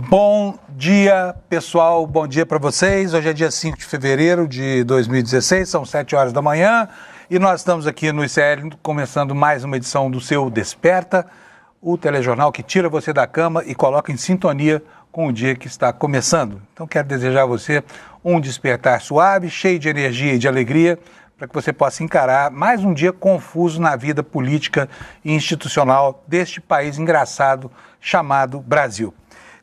Bom dia, pessoal. Bom dia para vocês. Hoje é dia 5 de fevereiro de 2016, são 7 horas da manhã e nós estamos aqui no ICL começando mais uma edição do seu Desperta, o telejornal que tira você da cama e coloca em sintonia com o dia que está começando. Então quero desejar a você um despertar suave, cheio de energia e de alegria, para que você possa encarar mais um dia confuso na vida política e institucional deste país engraçado chamado Brasil.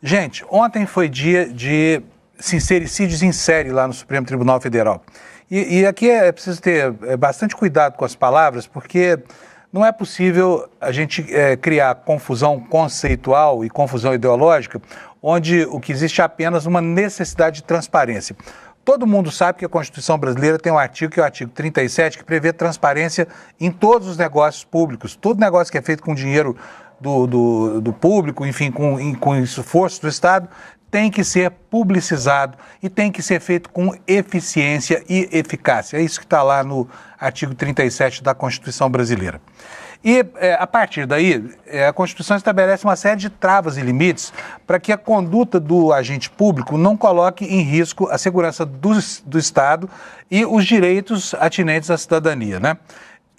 Gente, ontem foi dia de sincericídios em série lá no Supremo Tribunal Federal. E aqui é preciso ter bastante cuidado com as palavras, porque não é possível a gente criar confusão conceitual e confusão ideológica, onde o que existe é apenas uma necessidade de transparência. Todo mundo sabe que a Constituição brasileira tem um artigo, que é o artigo 37, que prevê transparência em todos os negócios públicos. Todo negócio que é feito com dinheiro do público, enfim, com esforço do Estado, tem que ser publicizado e tem que ser feito com eficiência e eficácia. É isso que está lá no artigo 37 da Constituição brasileira. E, a partir daí, a Constituição estabelece uma série de travas e limites para que a conduta do agente público não coloque em risco a segurança do Estado e os direitos atinentes à cidadania, né?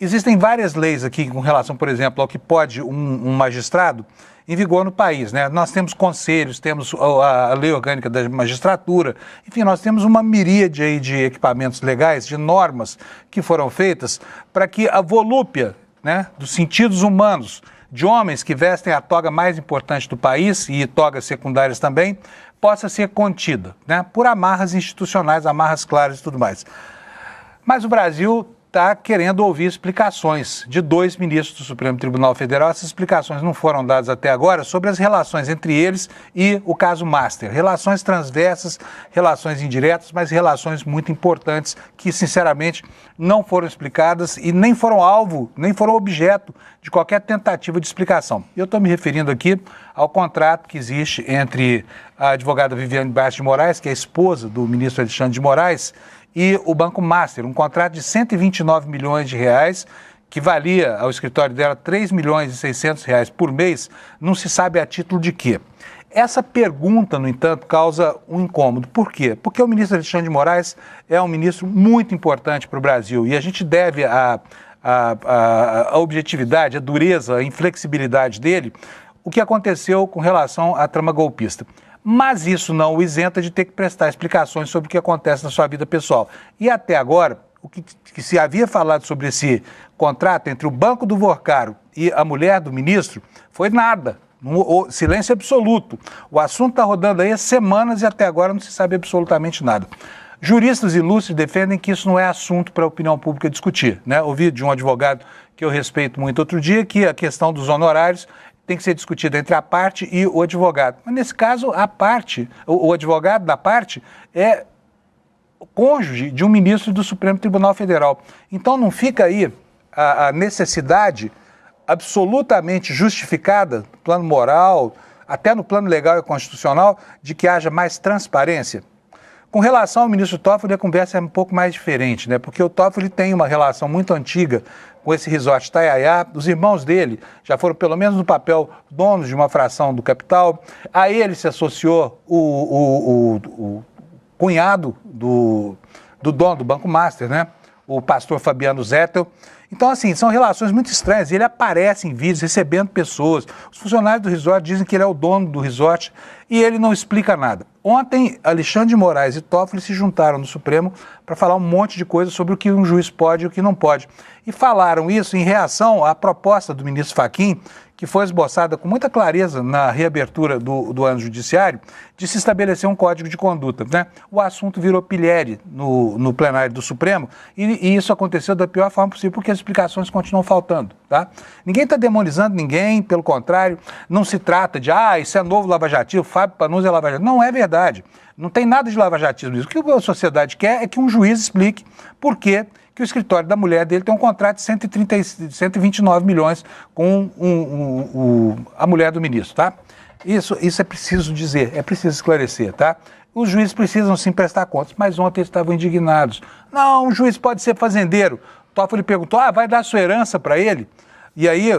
Existem várias leis aqui com relação, por exemplo, ao que pode um magistrado em vigor no país, né? Nós temos conselhos, temos a lei orgânica da magistratura, enfim, nós temos uma miríade aí de equipamentos legais, de normas que foram feitas para que a volúpia, né, dos sentidos humanos de homens que vestem a toga mais importante do país e togas secundárias também, possa ser contida, né, por amarras institucionais, amarras claras e tudo mais. Mas o Brasil está querendo ouvir explicações de dois ministros do Supremo Tribunal Federal. Essas explicações não foram dadas até agora sobre as relações entre eles e o caso Master. Relações transversas, relações indiretas, mas relações muito importantes que, sinceramente, não foram explicadas e nem foram alvo, nem foram objeto de qualquer tentativa de explicação. Eu estou me referindo aqui ao contrato que existe entre a advogada Viviane Bastos de Moraes, que é a esposa do ministro Alexandre de Moraes, e o Banco Master, um contrato de 129 milhões de reais, que valia ao escritório dela 3 milhões e 600 reais por mês, não se sabe a título de quê. Essa pergunta, no entanto, causa um incômodo. Por quê? Porque o ministro Alexandre de Moraes é um ministro muito importante para o Brasil e a gente deve a objetividade, a dureza, a inflexibilidade dele, o que aconteceu com relação à trama golpista. Mas isso não o isenta de ter que prestar explicações sobre o que acontece na sua vida pessoal. E até agora, o que se havia falado sobre esse contrato entre o Banco do Vorcaro e a mulher do ministro foi nada, silêncio absoluto. O assunto está rodando aí há semanas e até agora não se sabe absolutamente nada. Juristas ilustres defendem que isso não é assunto para a opinião pública discutir, né? Ouvi de um advogado que eu respeito muito outro dia que a questão dos honorários tem que ser discutida entre a parte e o advogado. Mas, nesse caso, a parte, o advogado da parte é o cônjuge de um ministro do Supremo Tribunal Federal. Então, não fica aí a necessidade absolutamente justificada, no plano moral, até no plano legal e constitucional, de que haja mais transparência. Com relação ao ministro Toffoli, a conversa é um pouco mais diferente, né? Porque o Toffoli tem uma relação muito antiga com esse resort Itaiaia. Os irmãos dele já foram, pelo menos no papel, donos de uma fração do capital. A ele se associou o cunhado do dono do Banco Master, né? O pastor Fabiano Zettel. Então, assim, são relações muito estranhas. Ele aparece em vídeos recebendo pessoas. Os funcionários do resort dizem que ele é o dono do resort e ele não explica nada. Ontem, Alexandre de Moraes e Toffoli se juntaram no Supremo para falar um monte de coisa sobre o que um juiz pode e o que não pode. E falaram isso em reação à proposta do ministro Fachin, que foi esboçada com muita clareza na reabertura do ano judiciário, de se estabelecer um código de conduta, né? O assunto virou pilhéria no plenário do Supremo e isso aconteceu da pior forma possível, porque as explicações continuam faltando, tá? Ninguém está demonizando ninguém, pelo contrário, não se trata de, isso é novo lavajatismo, Fábio Panunzi é lavajatismo. Não é verdade. Não tem nada de lavajatismo nisso. O que a sociedade quer é que um juiz explique por que o escritório da mulher dele tem um contrato de 129 milhões com a mulher do ministro, tá? Isso é preciso dizer, é preciso esclarecer, tá? Os juízes precisam sim prestar contas, mas ontem eles estavam indignados. Não, um juiz pode ser fazendeiro. Toffoli perguntou, vai dar sua herança para ele? E aí,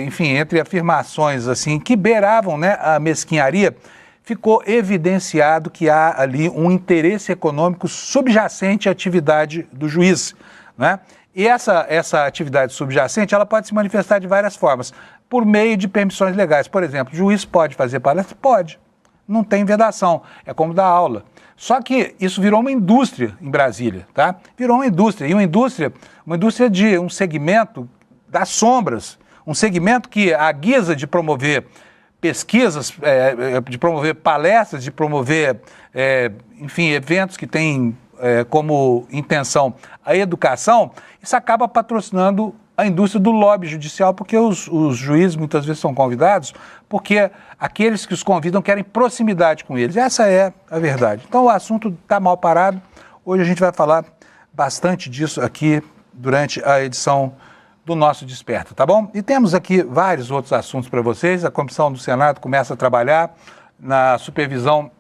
enfim, entre afirmações assim que beiravam, né, a mesquinharia, ficou evidenciado que há ali um interesse econômico subjacente à atividade do juiz, né? E essa atividade subjacente, ela pode se manifestar de várias formas, por meio de permissões legais. Por exemplo, o juiz pode fazer palestra? Pode. Não tem vedação, é como dar aula. Só que isso virou uma indústria em Brasília, tá? Virou uma indústria, e uma indústria de um segmento das sombras, um segmento que, à guisa de promover pesquisas, de promover palestras, de promover, enfim, eventos que têm como intenção a educação, isso acaba patrocinando a indústria do lobby judicial, porque os juízes muitas vezes são convidados, porque aqueles que os convidam querem proximidade com eles. Essa é a verdade. Então o assunto está mal parado. Hoje a gente vai falar bastante disso aqui durante a edição do nosso Desperta, tá bom? E temos aqui vários outros assuntos para vocês. A Comissão do Senado começa a trabalhar na supervisão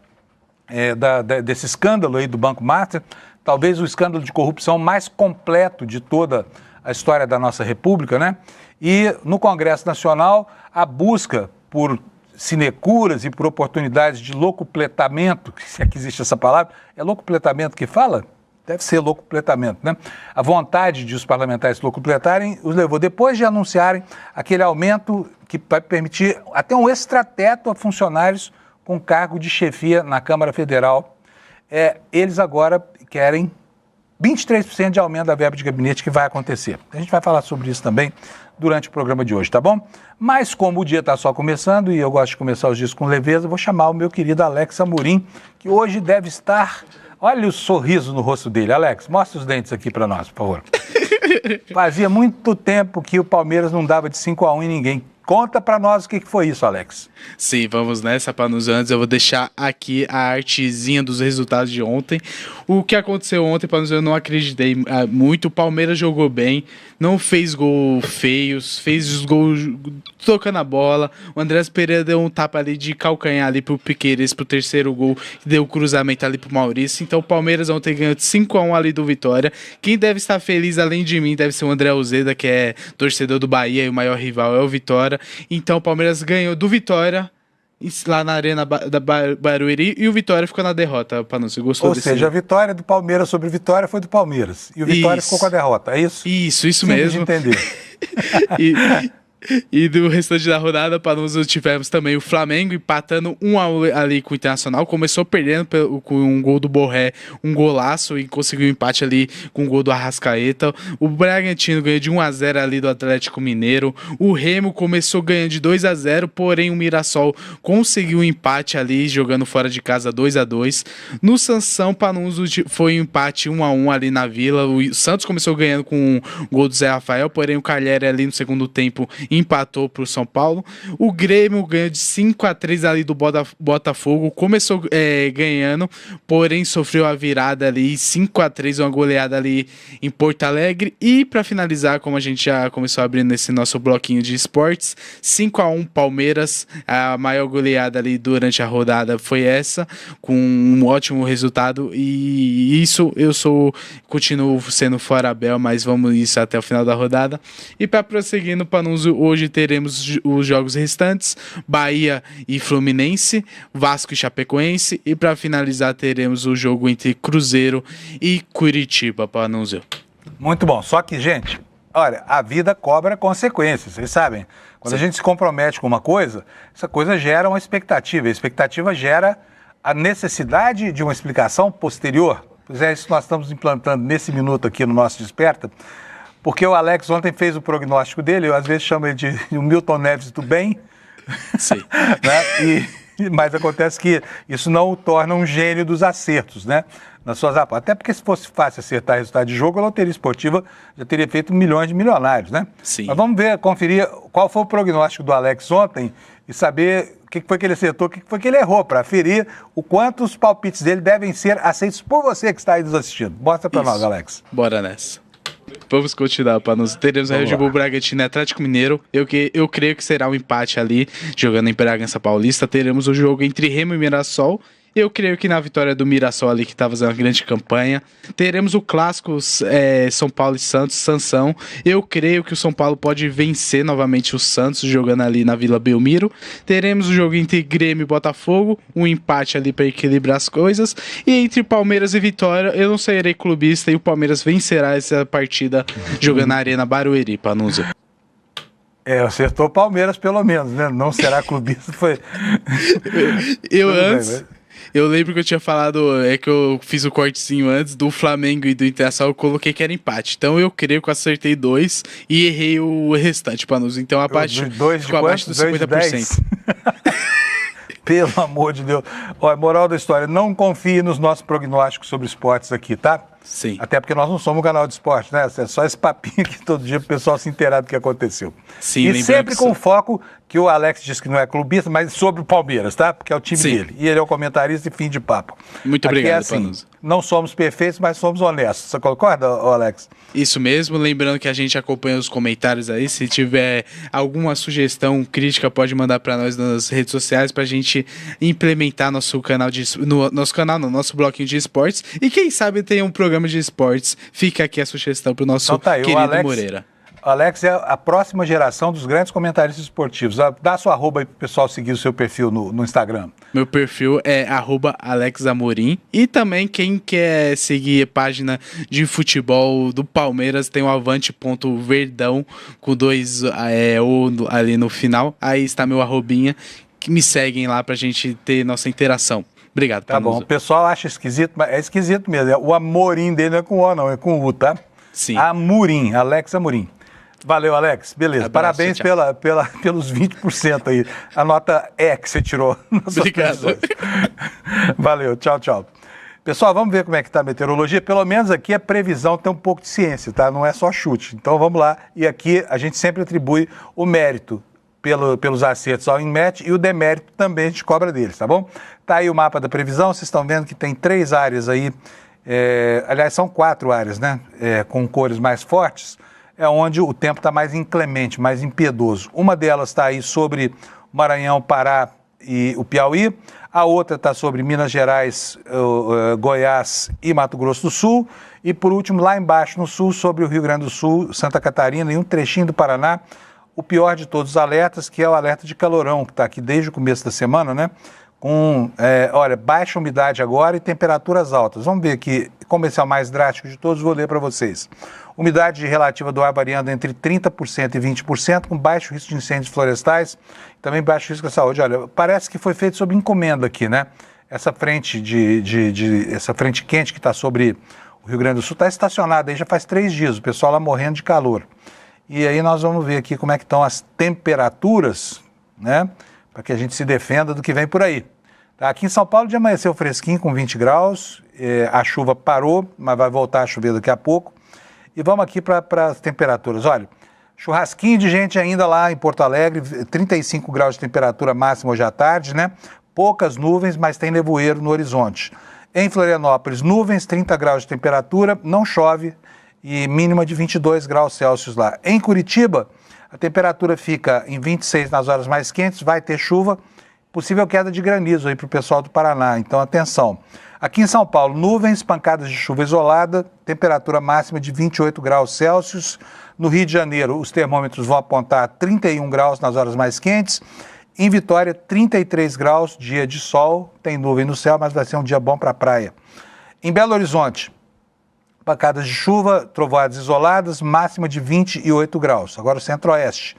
desse escândalo aí do Banco Master, talvez o escândalo de corrupção mais completo de toda a história da nossa República, né? E no Congresso Nacional, a busca por sinecuras e por oportunidades de locupletamento, se é que existe essa palavra, é locupletamento que fala? Deve ser locupletamento, né? A vontade de os parlamentares locupletarem os levou, depois de anunciarem aquele aumento que vai permitir até um extrateto a funcionários com cargo de chefia na Câmara Federal, eles agora querem 23% de aumento da verba de gabinete que vai acontecer. A gente vai falar sobre isso também durante o programa de hoje, tá bom? Mas como o dia está só começando e eu gosto de começar os dias com leveza, vou chamar o meu querido Alex Amorim, que hoje deve estar... Olha o sorriso no rosto dele. Alex, mostra os dentes aqui para nós, por favor. Fazia muito tempo que o Palmeiras não dava de 5-1 em ninguém. Conta para nós o que foi isso, Alex. Sim, vamos nessa, Panos. Antes eu vou deixar aqui a artezinha dos resultados de ontem. O que aconteceu ontem, Panos, eu não acreditei muito. O Palmeiras jogou bem, não fez gol feios, fez os gols tocando a bola. O Andrés Pereira deu um tapa ali de calcanhar ali pro Piqueires pro terceiro gol, que deu o cruzamento ali pro Maurício. Então o Palmeiras ontem ganhou de 5-1 ali do Vitória. Quem deve estar feliz, além de mim, deve ser o André Uzeda, que é torcedor do Bahia e o maior rival é o Vitória. Então o Palmeiras ganhou do Vitória lá na Arena da Barueri e o Vitória ficou na derrota. Panúcio, gostou desse? Ou seja, a vitória do Palmeiras sobre o Vitória foi do Palmeiras e o Vitória ficou com a derrota, é isso? Isso Simples mesmo. De entender. E do restante da rodada, Panuso, tivemos também o Flamengo empatando 1-1 ali com o Internacional. Começou perdendo com um gol do Borré, um golaço, e conseguiu um empate ali com o gol do Arrascaeta. O Bragantino ganhou de 1-0 ali do Atlético Mineiro. O Remo começou ganhando de 2-0, porém o Mirassol conseguiu um empate ali, jogando fora de casa 2-2. No Sansão, Panuso, foi um empate 1-1 ali na Vila. O Santos começou ganhando com o gol do Zé Rafael, porém o Calheri ali no segundo tempo empatou para o São Paulo. O Grêmio ganhou de 5-3 ali do Botafogo, começou ganhando, porém sofreu a virada ali, 5-3, uma goleada ali em Porto Alegre. E para finalizar, como a gente já começou abrindo nesse nosso bloquinho de esportes, 5-1 Palmeiras, a maior goleada ali durante a rodada foi essa, com um ótimo resultado, e isso continuo sendo fora Abel, mas vamos isso até o final da rodada. E para prosseguir no Panuso, hoje teremos os jogos restantes, Bahia e Fluminense, Vasco e Chapecoense, e para finalizar teremos o jogo entre Cruzeiro e Curitiba, Panunzio. Muito bom, só que, gente, olha, a vida cobra consequências, vocês sabem. Quando Sim. a gente se compromete com uma coisa, essa coisa gera uma expectativa, a expectativa gera a necessidade de uma explicação posterior. Pois é, isso nós estamos implantando nesse minuto aqui no nosso Desperta, porque o Alex ontem fez o prognóstico dele, eu às vezes chamo ele de o Milton Neves do bem. Sim. Né? Mas acontece que isso não o torna um gênio dos acertos, né? Nas suas apostas. Até porque se fosse fácil acertar resultado de jogo, a loteria esportiva já teria feito milhões de milionários, né? Sim. Mas vamos conferir qual foi o prognóstico do Alex ontem e saber o que foi que ele acertou, o que foi que ele errou, para aferir o quanto os palpites dele devem ser aceitos por você que está aí nos assistindo. Mostra para nós, Alex. Bora nessa. Vamos continuar, Panuso. Teremos Red Bull Bragantino e Atlético Mineiro. Eu creio que será um empate ali, jogando em Bragança Paulista. Teremos o jogo entre Remo e Mirassol. Eu creio que na vitória do Mirassol ali, que está fazendo uma grande campanha. Teremos o clássico São Paulo e Santos, Sansão. Eu creio que o São Paulo pode vencer novamente o Santos, jogando ali na Vila Belmiro. Teremos o jogo entre Grêmio e Botafogo, um empate ali para equilibrar as coisas. E entre Palmeiras e Vitória, eu não serei clubista e o Palmeiras vencerá essa partida jogando na Arena Barueri, Panuso. Acertou o Palmeiras pelo menos, né? Não será clubista, foi... Eu lembro que eu tinha falado, que eu fiz o cortezinho antes do Flamengo e do Internacional, eu coloquei que era empate. Então eu creio que eu acertei 2 e errei o restante, Panuso. Então ficou abaixo dos 50%. Pelo amor de Deus. Olha, moral da história, não confie nos nossos prognósticos sobre esportes aqui, tá? Sim. Até porque nós não somos um canal de esporte, né? É só esse papinho aqui todo dia para o pessoal se inteirar do que aconteceu. Sim, e sempre com foco que o Alex disse que não é clubista, mas sobre o Palmeiras, tá? Porque é o time dele. E ele é o comentarista e fim de papo. Muito aqui obrigado, assim, Panuso. Não somos perfeitos, mas somos honestos. Você concorda, Alex? Isso mesmo. Lembrando que a gente acompanha os comentários aí. Se tiver alguma sugestão, crítica, pode mandar para nós nas redes sociais para a gente implementar nosso nosso bloquinho de esportes. E quem sabe tem um programa de esportes. Fica aqui a sugestão para o nosso querido Moreira. Alex é a próxima geração dos grandes comentaristas esportivos. Dá sua arroba aí pro pessoal seguir o seu perfil no Instagram. Meu perfil é @AlexAmorim. E também quem quer seguir a página de futebol do Palmeiras tem o avante.verdão com 2 ali no final. Aí está meu arrobinha, que me seguem lá pra gente ter nossa interação. Obrigado, Tá bom, o pessoal acha esquisito, mas é esquisito mesmo. O Amorim dele não é com O, não, é com U, tá? Sim. Amorim, Alex Amorim. Valeu, Alex. Beleza. Abraço, parabéns tchau. pelos 20% aí. A nota E que você tirou. Obrigado. Valeu, tchau. Pessoal, vamos ver como é que tá a meteorologia. Pelo menos aqui a previsão tem um pouco de ciência, tá? Não é só chute. Então vamos lá. E aqui a gente sempre atribui o mérito pelos acertos ao INMET e o demérito também a gente cobra deles, tá bom? Tá aí o mapa da previsão. Vocês estão vendo que tem 3 áreas aí. Aliás, são 4 áreas, né? Com cores mais fortes. É onde o tempo está mais inclemente, mais impiedoso. Uma delas está aí sobre o Maranhão, Pará e o Piauí. A outra está sobre Minas Gerais, Goiás e Mato Grosso do Sul. E, por último, lá embaixo no sul, sobre o Rio Grande do Sul, Santa Catarina e um trechinho do Paraná. O pior de todos os alertas, que é o alerta de calorão, que está aqui desde o começo da semana, né? Com, baixa umidade agora e temperaturas altas. Vamos ver aqui, como esse é o mais drástico de todos, vou ler para vocês. Umidade relativa do ar variando entre 30% e 20%, com baixo risco de incêndios florestais, também baixo risco da saúde. Olha, parece que foi feito sob encomenda aqui, né? Essa frente essa frente quente que está sobre o Rio Grande do Sul está estacionada aí já faz 3 dias, o pessoal lá morrendo de calor. E aí nós vamos ver aqui como é que estão as temperaturas, né? Para que a gente se defenda do que vem por aí. Tá? Aqui em São Paulo de amanheceu fresquinho com 20 graus, a chuva parou, mas vai voltar a chover daqui a pouco. E vamos aqui para as temperaturas. Olha, churrasquinho de gente ainda lá em Porto Alegre, 35 graus de temperatura máxima hoje à tarde, né? Poucas nuvens, mas tem nevoeiro no horizonte. Em Florianópolis, nuvens, 30 graus de temperatura, não chove e mínima de 22 graus Celsius lá. Em Curitiba, a temperatura fica em 26 nas horas mais quentes, vai ter chuva, possível queda de granizo aí para o pessoal do Paraná, então atenção. Aqui em São Paulo, nuvens, pancadas de chuva isolada, temperatura máxima de 28 graus Celsius. No Rio de Janeiro, os termômetros vão apontar 31 graus nas horas mais quentes. Em Vitória, 33 graus, dia de sol, tem nuvem no céu, mas vai ser um dia bom para a praia. Em Belo Horizonte, pancadas de chuva, trovoadas isoladas, máxima de 28 graus. Agora o centro-oeste.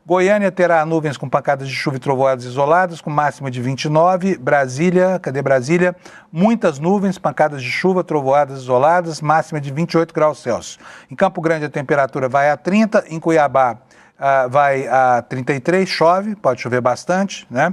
Goiânia terá nuvens com pancadas de chuva e trovoadas isoladas, com máxima de 29. Brasília, cadê Brasília? Muitas nuvens, pancadas de chuva, trovoadas isoladas, máxima de 28 graus Celsius. Em Campo Grande a temperatura vai a 30, em Cuiabá vai a 33, chove, pode chover bastante, né?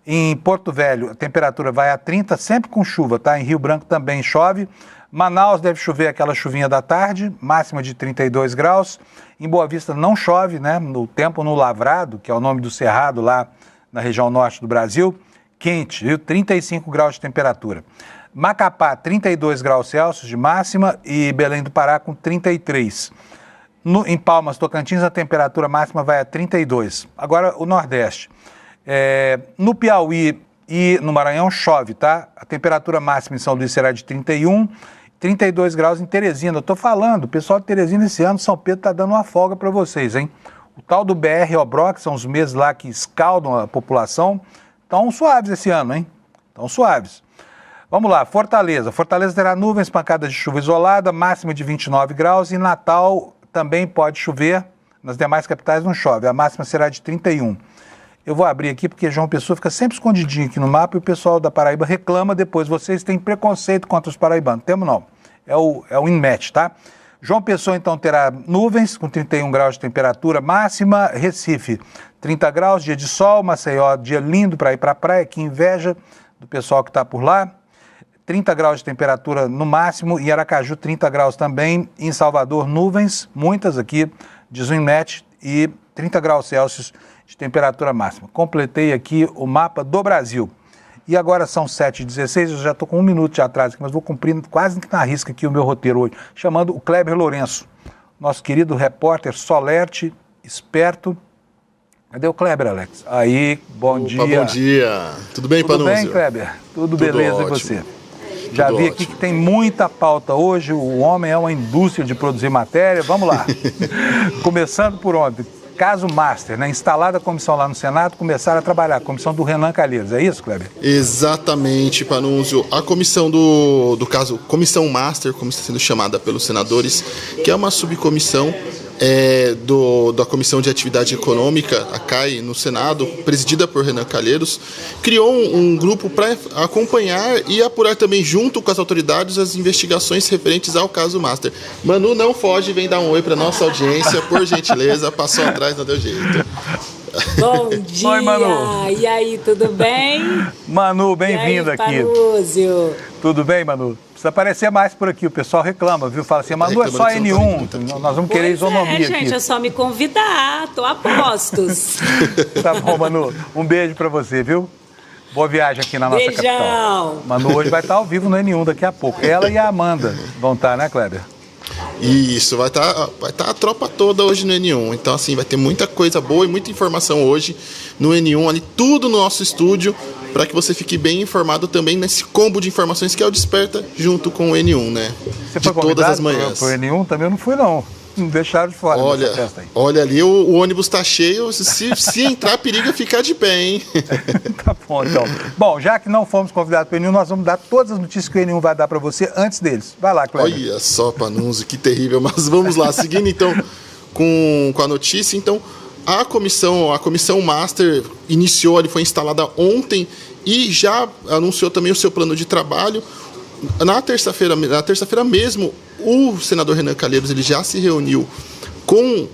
Em Porto Velho a temperatura vai a 30, sempre com chuva, tá? Em Rio Branco também chove. Manaus deve chover aquela chuvinha da tarde, máxima de 32 graus. Em Boa Vista não chove, né? No tempo no Lavrado, que é o nome do cerrado lá na região norte do Brasil, quente, viu? 35 graus de temperatura. Macapá, 32 graus Celsius de máxima e Belém do Pará com 33. Em Palmas, Tocantins, a temperatura máxima vai a 32. Agora, o Nordeste. No Piauí e no Maranhão chove, tá? A temperatura máxima em São Luís será de 31, 32 graus em Teresina. Eu tô falando, o pessoal de Teresina esse ano, São Pedro tá dando uma folga para vocês, hein? O tal do BR-Obró, que são os meses lá que escaldam a população, estão suaves esse ano, hein? Estão suaves. Vamos lá, Fortaleza. Fortaleza terá nuvens, pancadas de chuva isolada, máxima de 29 graus. E Natal também pode chover. Nas demais capitais não chove. A máxima será de 31. Eu vou abrir aqui porque João Pessoa fica sempre escondidinho aqui no mapa e o pessoal da Paraíba reclama depois. Vocês têm preconceito contra os paraibanos. Temos não. É o INMET, tá? João Pessoa, então, terá nuvens com 31 graus de temperatura máxima. Recife, 30 graus, dia de sol. Maceió, dia lindo para ir para a praia. Que inveja do pessoal que está por lá. 30 graus de temperatura no máximo. Em Aracaju, 30 graus também. Em Salvador, nuvens, muitas aqui, diz o INMET, e 30 graus Celsius de temperatura máxima. Completei aqui o mapa do Brasil. E agora são 7h16, eu já estou com 1 minuto de atraso, mas vou cumprindo quase que na risca aqui o meu roteiro hoje, chamando o Kleber Lourenço, nosso querido repórter solerte, esperto. Cadê o Kleber, Alex? Aí, bom dia. Bom dia. Tudo bem, Panunzio? Tudo bem, Kleber? Tudo beleza, ótimo. E você? Já vi aqui que tem muita pauta hoje, o homem é uma indústria de produzir matéria. Vamos lá. Começando por onde? Caso Master, né? Instalada a comissão lá no Senado, começaram a trabalhar, a comissão do Renan Calheiros. É isso, Kleber? Exatamente, Panunzio. A comissão do caso, Comissão Master, como está sendo chamada pelos senadores, que é uma subcomissão da Comissão de Atividade Econômica, a CAI, no Senado, presidida por Renan Calheiros, criou um grupo para acompanhar e apurar também, junto com as autoridades, as investigações referentes ao caso Master. Manu, não foge, vem dar um oi para nossa audiência, por gentileza, passou atrás, não deu jeito. Bom dia! Oi, Manu. E aí, tudo bem? Manu, bem-vinda aqui. Panúzio. Tudo bem, Manu? Precisa aparecer mais por aqui, o pessoal reclama, viu? Fala assim, Manu, é só N1, nós vamos querer isonomia aqui. Gente, é só me convidar, tô a postos. Tá bom, Manu, um beijo pra você, viu? Boa viagem aqui na nossa Beijão. capital. Manu hoje vai estar ao vivo no N1 daqui a pouco. Ela e a Amanda vão estar, né, Kleber? Isso, vai tá a tropa toda hoje no N1. Então, assim, vai ter muita coisa boa e muita informação hoje no N1, ali tudo no nosso estúdio, para que você fique bem informado também nesse combo de informações que é o Desperta junto com o N1, né? Você foi de todas as manhãs. Pro N1? Também eu não fui, não. Não deixaram de fora dessa festa aí. Olha ali, o ônibus tá cheio, se entrar, periga ficar de pé, hein? Tá bom, então. Bom, já que não fomos convidados para o N1, nós vamos dar todas as notícias que o N1 vai dar para você antes deles. Vai lá, Cleber. Olha só, Panunzio, que terrível. Mas vamos lá, seguindo então com a notícia. Então, a comissão Master iniciou, foi instalada ontem e já anunciou também o seu plano de trabalho. Na terça-feira mesmo, o senador Renan Calheiros ele já se reuniu com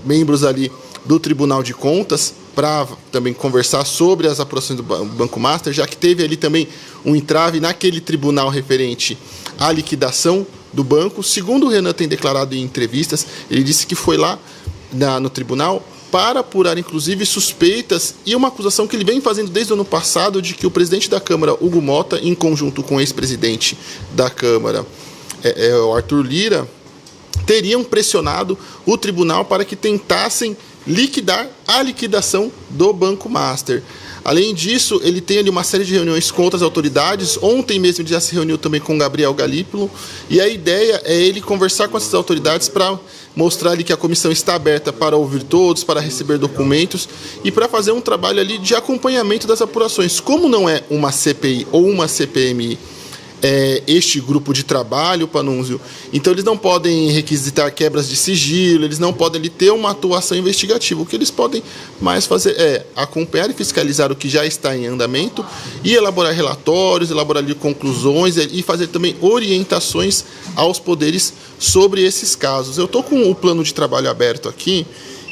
membros ali do Tribunal de Contas para também conversar sobre as apurações do Banco Master, já que teve ali também um entrave naquele tribunal referente à liquidação do banco. Segundo o Renan tem declarado em entrevistas, ele disse que foi lá no tribunal para apurar, inclusive, suspeitas e uma acusação que ele vem fazendo desde o ano passado de que o presidente da Câmara, Hugo Mota, em conjunto com o ex-presidente da Câmara, o Arthur Lira, teriam pressionado o tribunal para que tentassem liquidar a liquidação do Banco Master. Além disso, ele tem ali uma série de reuniões com outras autoridades. Ontem mesmo ele já se reuniu também com Gabriel Galípolo. E a ideia é ele conversar com essas autoridades para mostrar ali que a comissão está aberta para ouvir todos, para receber documentos e para fazer um trabalho ali de acompanhamento das apurações. Como não é uma CPI ou uma CPMI, este grupo de trabalho, Panunzio, então eles não podem requisitar quebras de sigilo, eles não podem ali ter uma atuação investigativa. O que eles podem mais fazer é acompanhar e fiscalizar o que já está em andamento e elaborar relatórios, elaborar ali conclusões e fazer também orientações aos poderes sobre esses casos. Eu estou com o plano de trabalho aberto aqui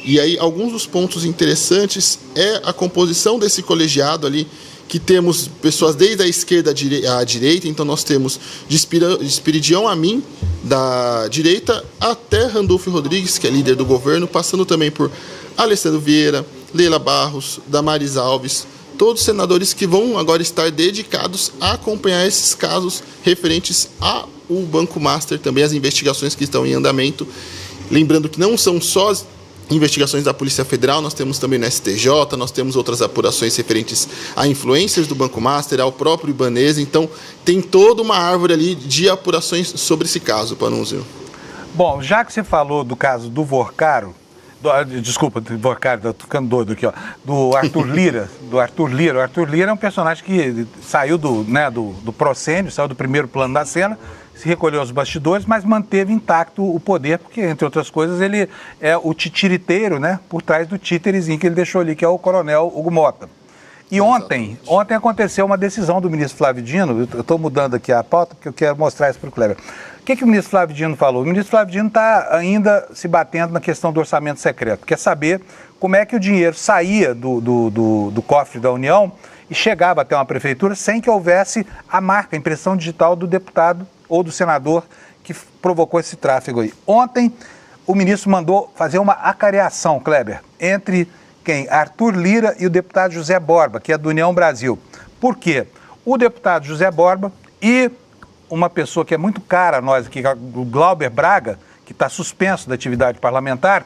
e aí alguns dos pontos interessantes é a composição desse colegiado ali, que temos pessoas desde a esquerda à direita, então nós temos de Espiridião Amin, da direita, até Randolfo Rodrigues, que é líder do governo, passando também por Alessandro Vieira, Leila Barros, Damares Alves, todos senadores que vão agora estar dedicados a acompanhar esses casos referentes ao Banco Master, também as investigações que estão em andamento. Lembrando que não são só investigações da Polícia Federal, nós temos também no STJ, nós temos outras apurações referentes a influências do Banco Master, ao próprio Ibanez, então tem toda uma árvore ali de apurações sobre esse caso, Panunzio. Bom, já que você falou do caso do Vorcaro, desculpa, do Vorcaro, estou ficando doido aqui, ó, do Arthur Lira, O Arthur Lira é um personagem que saiu do proscênio, saiu do primeiro plano da cena, se recolheu aos bastidores, mas manteve intacto o poder, porque, entre outras coisas, ele é o titiriteiro, né, por trás do títerezinho que ele deixou ali, que é o coronel Hugo Mota. E ontem aconteceu uma decisão do ministro Flávio Dino, eu estou mudando aqui a pauta porque eu quero mostrar isso para o Kleber. O que o ministro Flávio Dino falou? O ministro Flávio Dino está ainda se batendo na questão do orçamento secreto, quer saber como é que o dinheiro saía do cofre da União e chegava até uma prefeitura sem que houvesse a marca, a impressão digital do deputado ou do senador que provocou esse tráfego aí. Ontem, o ministro mandou fazer uma acareação, Kleber, entre quem? Arthur Lira e o deputado José Borba, que é do União Brasil. Por quê? O deputado José Borba e uma pessoa que é muito cara a nós aqui, o Glauber Braga, que está suspenso da atividade parlamentar,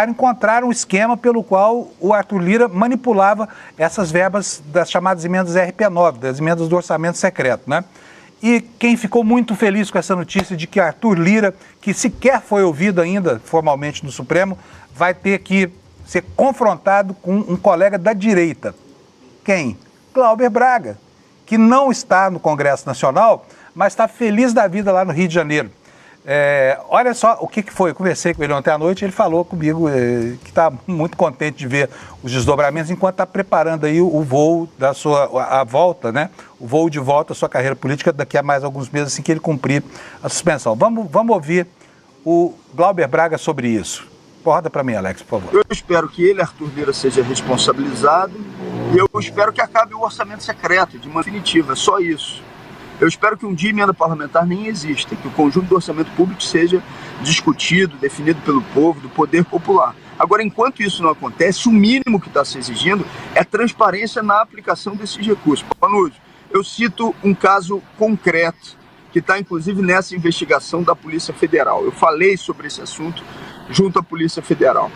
encontraram um esquema pelo qual o Arthur Lira manipulava essas verbas das chamadas emendas RP9, das emendas do orçamento secreto, né? E quem ficou muito feliz com essa notícia de que Arthur Lira, que sequer foi ouvido ainda formalmente no Supremo, vai ter que ser confrontado com um colega da direita. Quem? Glauber Braga, que não está no Congresso Nacional, mas está feliz da vida lá no Rio de Janeiro. Olha só o que foi, eu conversei com ele ontem à noite, ele falou comigo que está muito contente de ver os desdobramentos enquanto está preparando aí o voo a volta, né? O voo de volta à sua carreira política daqui a mais alguns meses, assim que ele cumprir a suspensão. Vamos ouvir o Glauber Braga sobre isso. Roda para mim, Alex, por favor. Eu espero que ele, Arthur Lira, seja responsabilizado e eu espero que acabe o orçamento secreto, de maneira definitiva, é só isso. Eu espero que um dia emenda parlamentar nem exista, que o conjunto do orçamento público seja discutido, definido pelo povo, do poder popular. Agora, enquanto isso não acontece, o mínimo que está se exigindo é transparência na aplicação desses recursos. Panunzio, eu cito um caso concreto, que está inclusive nessa investigação da Polícia Federal. Eu falei sobre esse assunto junto à Polícia Federal.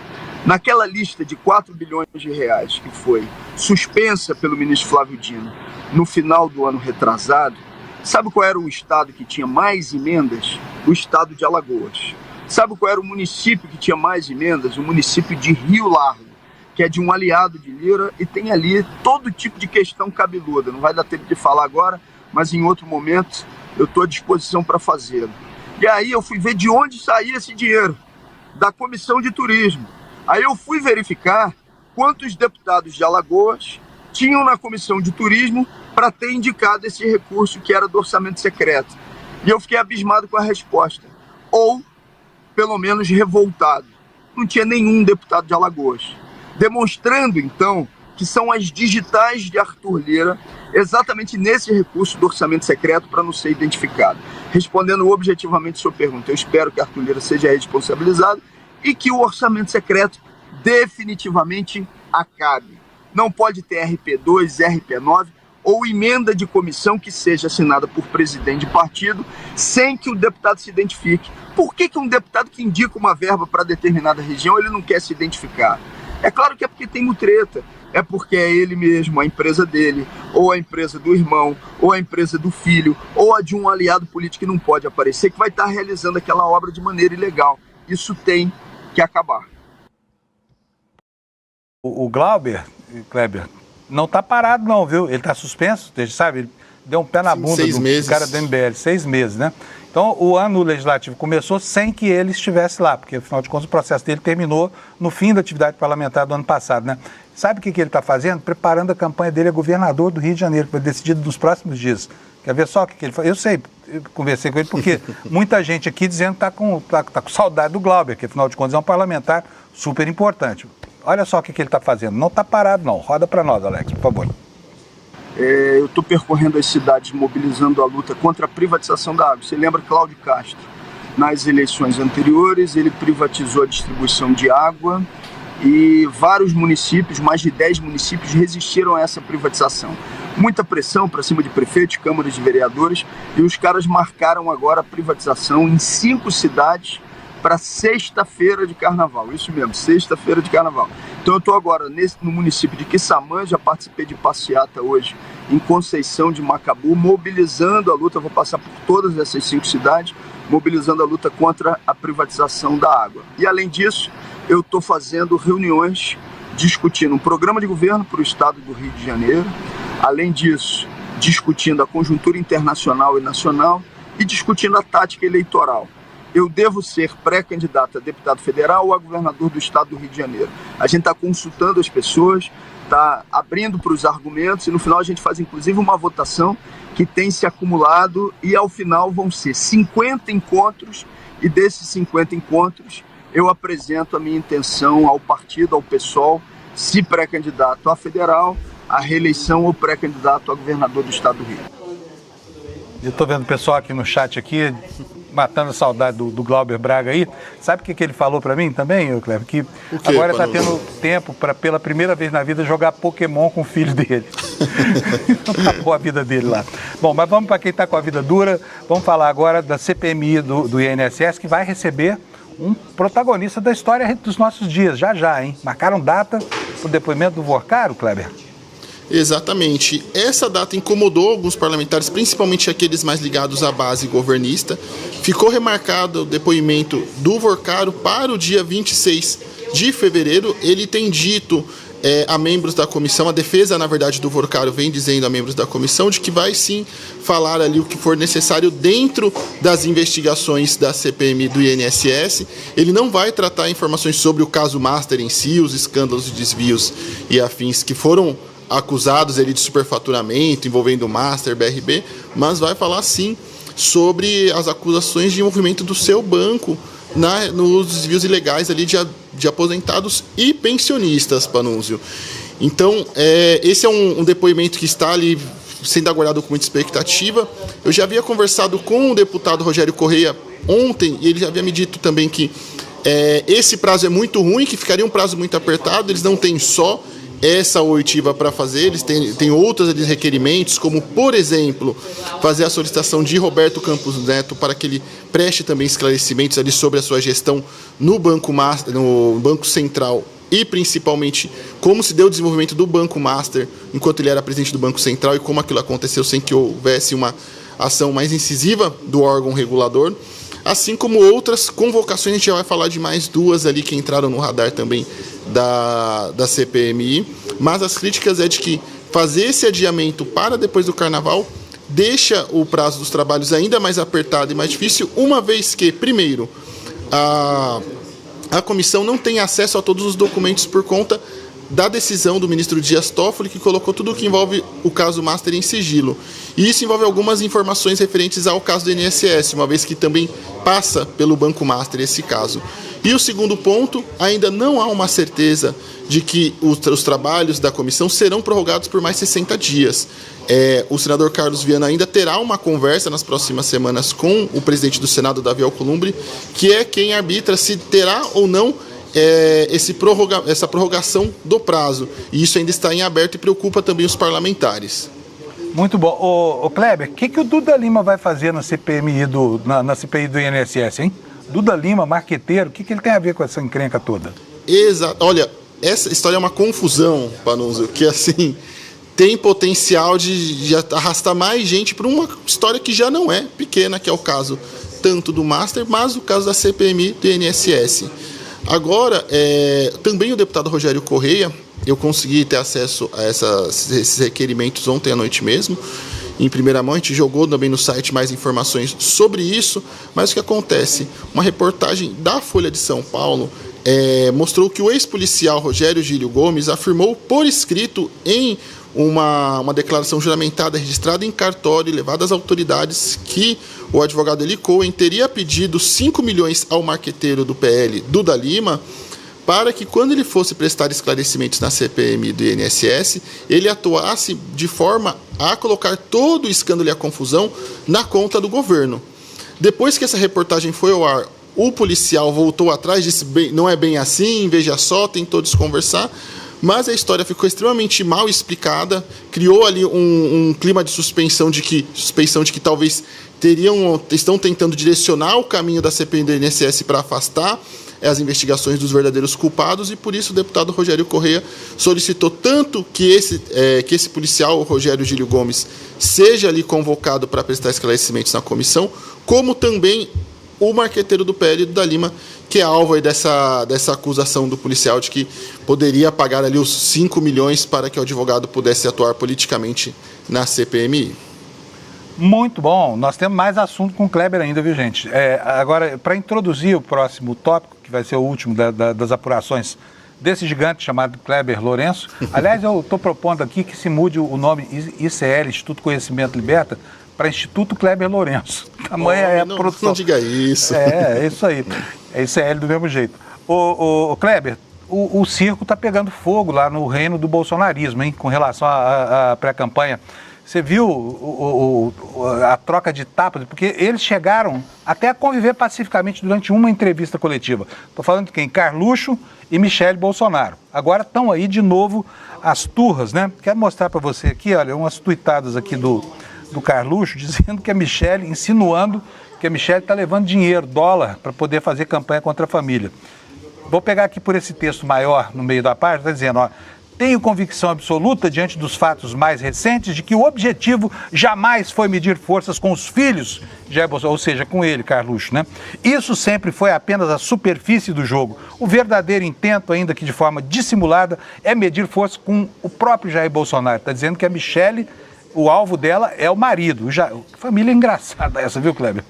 Naquela lista de 4 bilhões de reais que foi suspensa pelo ministro Flávio Dino no final do ano retrasado, sabe qual era o estado que tinha mais emendas? O estado de Alagoas. Sabe qual era o município que tinha mais emendas? O município de Rio Largo, que é de um aliado de Lira e tem ali todo tipo de questão cabeluda. Não vai dar tempo de falar agora, mas em outro momento eu estou à disposição para fazê-lo. E aí eu fui ver de onde saía esse dinheiro, da Comissão de Turismo. Aí eu fui verificar quantos deputados de Alagoas tinham na Comissão de Turismo para ter indicado esse recurso que era do orçamento secreto. E eu fiquei abismado com a resposta. Ou, pelo menos, revoltado. Não tinha nenhum deputado de Alagoas. Demonstrando, então, que são as digitais de Arthur Lira exatamente nesse recurso do orçamento secreto para não ser identificado. Respondendo objetivamente sua pergunta, eu espero que Arthur Lira seja responsabilizado e que o orçamento secreto definitivamente acabe. Não pode ter RP2, RP9 ou emenda de comissão que seja assinada por presidente de partido sem que o deputado se identifique. Por que um deputado que indica uma verba para determinada região ele não quer se identificar? É claro que é porque tem mutreta, é porque é ele mesmo, a empresa dele, ou a empresa do irmão, ou a empresa do filho, ou a de um aliado político que não pode aparecer, que vai estar realizando aquela obra de maneira ilegal. Isso tem que acabar. O Glauber, Kleber, não está parado não, viu? Ele está suspenso, sabe? Ele deu um pé na bunda do cara do MBL, 6 meses, né? Então, o ano legislativo começou sem que ele estivesse lá, porque, afinal de contas, o processo dele terminou no fim da atividade parlamentar do ano passado, né? Sabe o que ele está fazendo? Preparando a campanha dele a governador do Rio de Janeiro, que vai decidir nos próximos dias. Quer ver só o que ele faz? Eu sei, eu conversei com ele, porque muita gente aqui dizendo que está com saudade do Glauber, que, afinal de contas, é um parlamentar super importante. Olha só o que ele está fazendo. Não está parado, não. Roda para nós, Alex, por favor. Eu estou percorrendo as cidades, mobilizando a luta contra a privatização da água. Você lembra Cláudio Castro? Nas eleições anteriores, ele privatizou a distribuição de água e vários municípios, mais de 10 municípios, resistiram a essa privatização. Muita pressão para cima de prefeitos, câmaras de vereadores, e os caras marcaram agora a privatização em 5 cidades para sexta-feira de carnaval. Isso mesmo, sexta-feira de carnaval. Então eu estou agora no município de Quissamã, já participei de passeata hoje em Conceição de Macabu, mobilizando a luta, vou passar por todas essas 5 cidades, mobilizando a luta contra a privatização da água. E além disso, eu estou fazendo reuniões discutindo um programa de governo para o estado do Rio de Janeiro, além disso, discutindo a conjuntura internacional e nacional e discutindo a tática eleitoral. Eu devo ser pré-candidato a deputado federal ou a governador do estado do Rio de Janeiro. A gente está consultando as pessoas, está abrindo para os argumentos e no final a gente faz inclusive uma votação que tem se acumulado e ao final vão ser 50 encontros e desses 50 encontros eu apresento a minha intenção ao partido, ao PSOL, se pré-candidato a federal, a reeleição ou pré-candidato a governador do estado do Rio. Eu estou vendo o pessoal aqui no chat aqui, matando a saudade do Glauber Braga aí. Sabe o que ele falou para mim também, Cleber? Que agora está tendo tempo para, pela primeira vez na vida, jogar Pokémon com o filho dele. Acabou a vida dele lá. Bom, mas vamos para quem está com a vida dura. Vamos falar agora da CPMI do INSS, que vai receber um protagonista da história dos nossos dias, já, hein? Marcaram data para o depoimento do Vorcaro, Cleber? Exatamente. Essa data incomodou alguns parlamentares, principalmente aqueles mais ligados à base governista. Ficou remarcado o depoimento do Vorcaro para o dia 26 de fevereiro. Ele tem dito a membros da comissão, a defesa, na verdade, do Vorcaro vem dizendo a membros da comissão de que vai sim falar ali o que for necessário dentro das investigações da CPMI do INSS. Ele não vai tratar informações sobre o caso Master em si, os escândalos de desvios e afins que foram acusados ali de superfaturamento envolvendo o Master, BRB, mas vai falar sim sobre as acusações de envolvimento do seu banco nos desvios ilegais ali de aposentados e pensionistas, Panunzio. Então, esse é um depoimento que está ali sendo aguardado com muita expectativa. Eu já havia conversado com o deputado Rogério Correia ontem e ele já havia me dito também que esse prazo é muito ruim, que ficaria um prazo muito apertado, eles não têm só essa oitiva para fazer, eles têm outros requerimentos, como, por exemplo, fazer a solicitação de Roberto Campos Neto para que ele preste também esclarecimentos ali sobre a sua gestão no Banco Master, no Banco Central e, principalmente, como se deu o desenvolvimento do Banco Master enquanto ele era presidente do Banco Central e como aquilo aconteceu sem que houvesse uma ação mais incisiva do órgão regulador. Assim como outras convocações, a gente já vai falar de mais 2 ali que entraram no radar também da CPMI, mas as críticas é de que fazer esse adiamento para depois do Carnaval deixa o prazo dos trabalhos ainda mais apertado e mais difícil, uma vez que, primeiro, a comissão não tem acesso a todos os documentos por conta da decisão do ministro Dias Toffoli, que colocou tudo o que envolve o caso Master em sigilo. E isso envolve algumas informações referentes ao caso do INSS, uma vez que também passa pelo Banco Master esse caso. E o segundo ponto, ainda não há uma certeza de que os trabalhos da comissão serão prorrogados por mais 60 dias. O senador Carlos Viana ainda terá uma conversa nas próximas semanas com o presidente do Senado, Davi Alcolumbre, que é quem arbitra se terá ou não essa prorrogação do prazo. E isso ainda está em aberto e preocupa também os parlamentares. Muito bom. Ô Kleber, o que o Duda Lima vai fazer na CPMI na CPI do INSS, hein? Duda Lima, marqueteiro, o que ele tem a ver com essa encrenca toda? Exato. Olha, essa história é uma confusão, Panunzio, que assim tem potencial de arrastar mais gente para uma história que já não é pequena, que é o caso tanto do Master, mas o caso da CPMI do INSS. Agora, também o deputado Rogério Correia, eu consegui ter acesso a esses requerimentos ontem à noite mesmo, em primeira mão. A gente jogou também no site mais informações sobre isso, mas o que acontece? Uma reportagem da Folha de São Paulo mostrou que o ex-policial Rogério Gílio Gomes afirmou por escrito em uma declaração juramentada registrada em cartório e levada às autoridades que o advogado Eli Cohen teria pedido 5 milhões ao marqueteiro do PL, Duda Lima, para que quando ele fosse prestar esclarecimentos na CPMI do INSS, ele atuasse de forma a colocar todo o escândalo e a confusão na conta do governo. Depois que essa reportagem foi ao ar, o policial voltou atrás, disse, não é bem assim, veja só, tentou desconversar, mas a história ficou extremamente mal explicada, criou ali um clima de suspeição de que talvez estão tentando direcionar o caminho da CPI do INSS para afastar as investigações dos verdadeiros culpados, e por isso o deputado Rogério Correia solicitou tanto que esse policial, o Rogério Gílio Gomes, seja ali convocado para prestar esclarecimentos na comissão, como também o marqueteiro do PL, da Lima, que é alvo aí dessa acusação do policial de que poderia pagar ali os 5 milhões para que o advogado pudesse atuar politicamente na CPMI. Muito bom. Nós temos mais assunto com o Kleber ainda, viu, gente? Agora, para introduzir o próximo tópico, que vai ser o último das apurações desse gigante chamado Kleber Lourenço. Aliás, eu estou propondo aqui que se mude o nome ICL, Instituto Conhecimento Liberta, para Instituto Kleber Lourenço. Tamanha é a produção. Não diga isso. É isso aí. É ICL do mesmo jeito. Ô Kleber, o circo está pegando fogo lá no reino do bolsonarismo, hein, com relação à pré-campanha. Você viu a troca de tapas? Porque eles chegaram até a conviver pacificamente durante uma entrevista coletiva. Estou falando de quem? Carluxo e Michele Bolsonaro. Agora estão aí de novo as turras, né? Quero mostrar para você aqui, olha, umas tuitadas aqui do Carluxo, dizendo que a Michele, insinuando que a Michele está levando dinheiro, dólar, para poder fazer campanha contra a família. Vou pegar aqui por esse texto maior no meio da página, está dizendo, ó, tenho convicção absoluta, diante dos fatos mais recentes, de que o objetivo jamais foi medir forças com os filhos de Jair Bolsonaro, ou seja, com ele, Carluxo, né? Isso sempre foi apenas a superfície do jogo. O verdadeiro intento, ainda que de forma dissimulada, é medir forças com o próprio Jair Bolsonaro. Está dizendo que a Michele, o alvo dela é o marido. Família engraçada essa, viu, Kleber?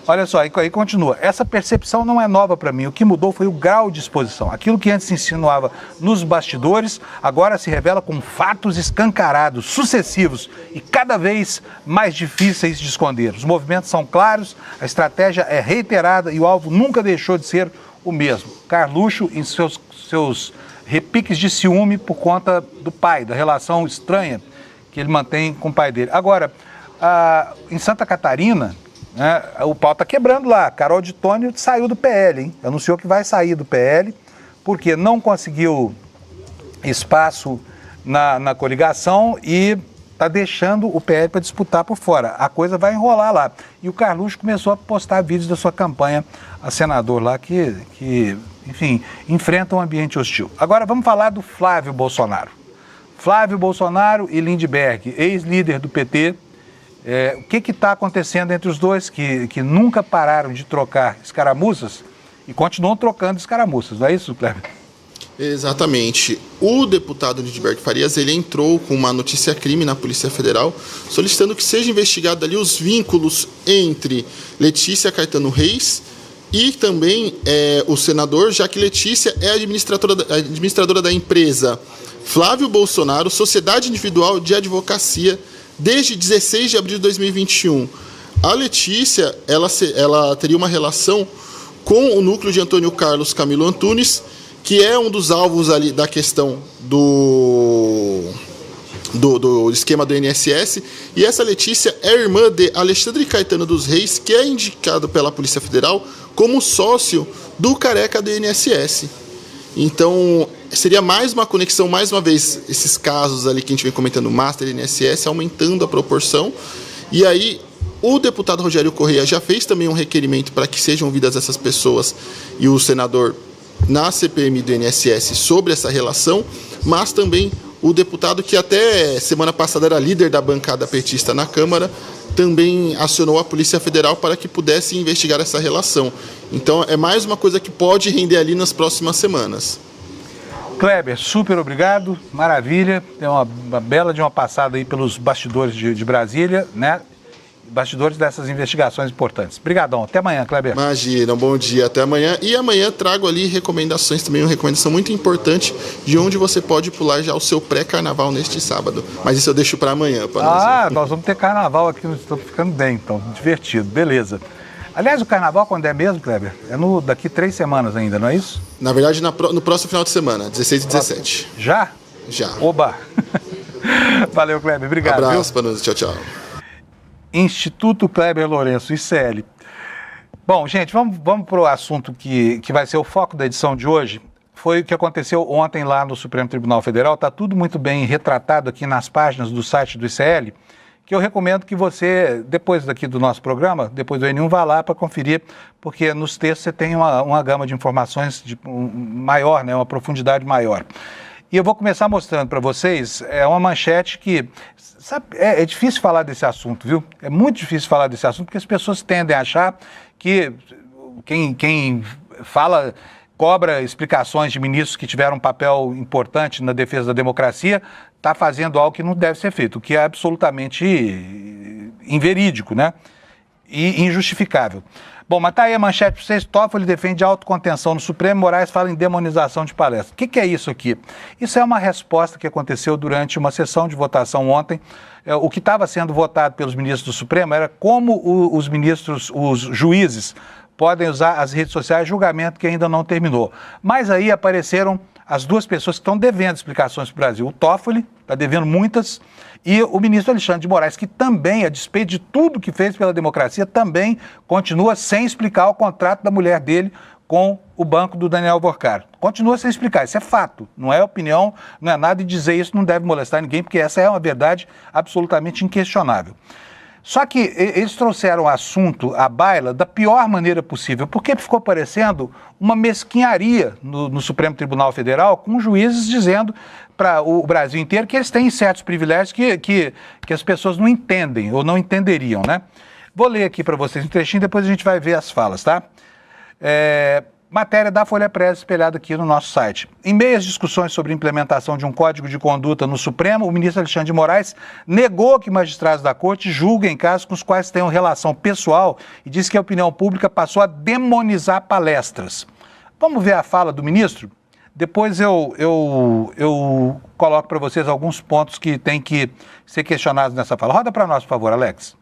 Olha só, aí continua. Essa percepção não é nova para mim. O que mudou foi o grau de exposição. Aquilo que antes se insinuava nos bastidores, agora se revela com fatos escancarados, sucessivos e cada vez mais difíceis de esconder. Os movimentos são claros, a estratégia é reiterada e o alvo nunca deixou de ser o mesmo. Carluxo, em seus repiques de ciúme por conta do pai, da relação estranha que ele mantém com o pai dele. Agora, em Santa Catarina, né, o pau está quebrando lá. Carol de Tônio saiu do PL, hein? Anunciou que vai sair do PL, porque não conseguiu espaço na coligação e está deixando o PL para disputar por fora. A coisa vai enrolar lá. E o Carluxo começou a postar vídeos da sua campanha a senador lá, que enfim, enfrenta um ambiente hostil. Agora vamos falar do Flávio Bolsonaro. Flávio Bolsonaro e Lindbergh, ex-líder do PT. O que está acontecendo entre os dois, que nunca pararam de trocar escaramuças e continuam trocando escaramuças, não é isso, Kleber? Exatamente. O deputado Lindbergh Farias, ele entrou com uma notícia-crime na Polícia Federal, solicitando que seja investigado ali os vínculos entre Letícia Caetano Reis e também o senador, já que Letícia é administradora da empresa Flávio Bolsonaro, Sociedade Individual de Advocacia, desde 16 de abril de 2021. A Letícia, ela teria uma relação com o núcleo de Antônio Carlos Camilo Antunes, que é um dos alvos ali da questão do esquema do INSS. E essa Letícia é irmã de Alexandre Caetano dos Reis, que é indicado pela Polícia Federal como sócio do careca do INSS. Então, seria mais uma conexão, mais uma vez, esses casos ali que a gente vem comentando, Master e INSS, aumentando a proporção. E aí, o deputado Rogério Correia já fez também um requerimento para que sejam ouvidas essas pessoas e o senador na CPMI do INSS sobre essa relação, mas também o deputado que até semana passada era líder da bancada petista na Câmara, também acionou a Polícia Federal para que pudesse investigar essa relação. Então, é mais uma coisa que pode render ali nas próximas semanas. Kleber, super obrigado, maravilha. Tem uma bela de uma passada aí pelos bastidores de Brasília, né? Bastidores dessas investigações importantes. Obrigadão, até amanhã, Kleber. Imagina, um bom dia, até amanhã. E amanhã trago ali recomendações também, uma recomendação muito importante de onde você pode pular já o seu pré-carnaval neste sábado. Mas isso eu deixo para amanhã. Nós vamos ter carnaval aqui, estamos ficando bem, então, divertido, beleza. Aliás, o carnaval quando é mesmo, Kleber? É daqui 3 semanas ainda, não é isso? Na verdade, no próximo final de semana, 16 e 17. Já? Já. Oba! Valeu, Kleber, obrigado. Abraço, Panuso, tchau, tchau. Instituto Kleber Lourenço, ICL. Bom, gente, vamos para o assunto que vai ser o foco da edição de hoje. foi o que aconteceu ontem lá no Supremo Tribunal Federal. Está tudo muito bem retratado aqui nas páginas do site do ICL, que eu recomendo que você, depois daqui do nosso programa, depois do N1, vá lá para conferir, porque nos textos você tem uma gama de informações maior, né, uma profundidade maior. E eu vou começar mostrando para vocês uma manchete que, sabe, é difícil falar desse assunto, viu? É muito difícil falar desse assunto, porque as pessoas tendem a achar que quem fala, cobra explicações de ministros que tiveram um papel importante na defesa da democracia, está fazendo algo que não deve ser feito, o que é absolutamente inverídico, né? E injustificável. Bom, mas tá aí a manchete para vocês. Toffoli defende autocontenção no Supremo, Moraes fala em demonização de palestra. O que é isso aqui? Isso é uma resposta que aconteceu durante uma sessão de votação ontem. O que estava sendo votado pelos ministros do Supremo era como os juízes podem usar as redes sociais, julgamento que ainda não terminou. Mas aí apareceram as duas pessoas que estão devendo explicações para o Brasil. O Toffoli está devendo muitas, e o ministro Alexandre de Moraes, que também, a despeito de tudo que fez pela democracia, também continua sem explicar o contrato da mulher dele com o banco do Daniel Alvorcaro. Continua sem explicar, isso é fato, não é opinião, não é nada, e dizer isso não deve molestar ninguém, porque essa é uma verdade absolutamente inquestionável. Só que eles trouxeram o assunto à baila da pior maneira possível, porque ficou parecendo uma mesquinharia no Supremo Tribunal Federal, com juízes dizendo para o Brasil inteiro que eles têm certos privilégios que as pessoas não entendem ou não entenderiam, né? Vou ler aqui para vocês um trechinho, depois a gente vai ver as falas, tá? Matéria da Folha Press espelhada aqui no nosso site. Em meio às discussões sobre a implementação de um código de conduta no Supremo, o ministro Alexandre de Moraes negou que magistrados da corte julguem casos com os quais tenham relação pessoal e disse que a opinião pública passou a demonizar palestras. Vamos ver a fala do ministro? Depois eu coloco para vocês alguns pontos que têm que ser questionados nessa fala. Roda para nós, por favor, Alex.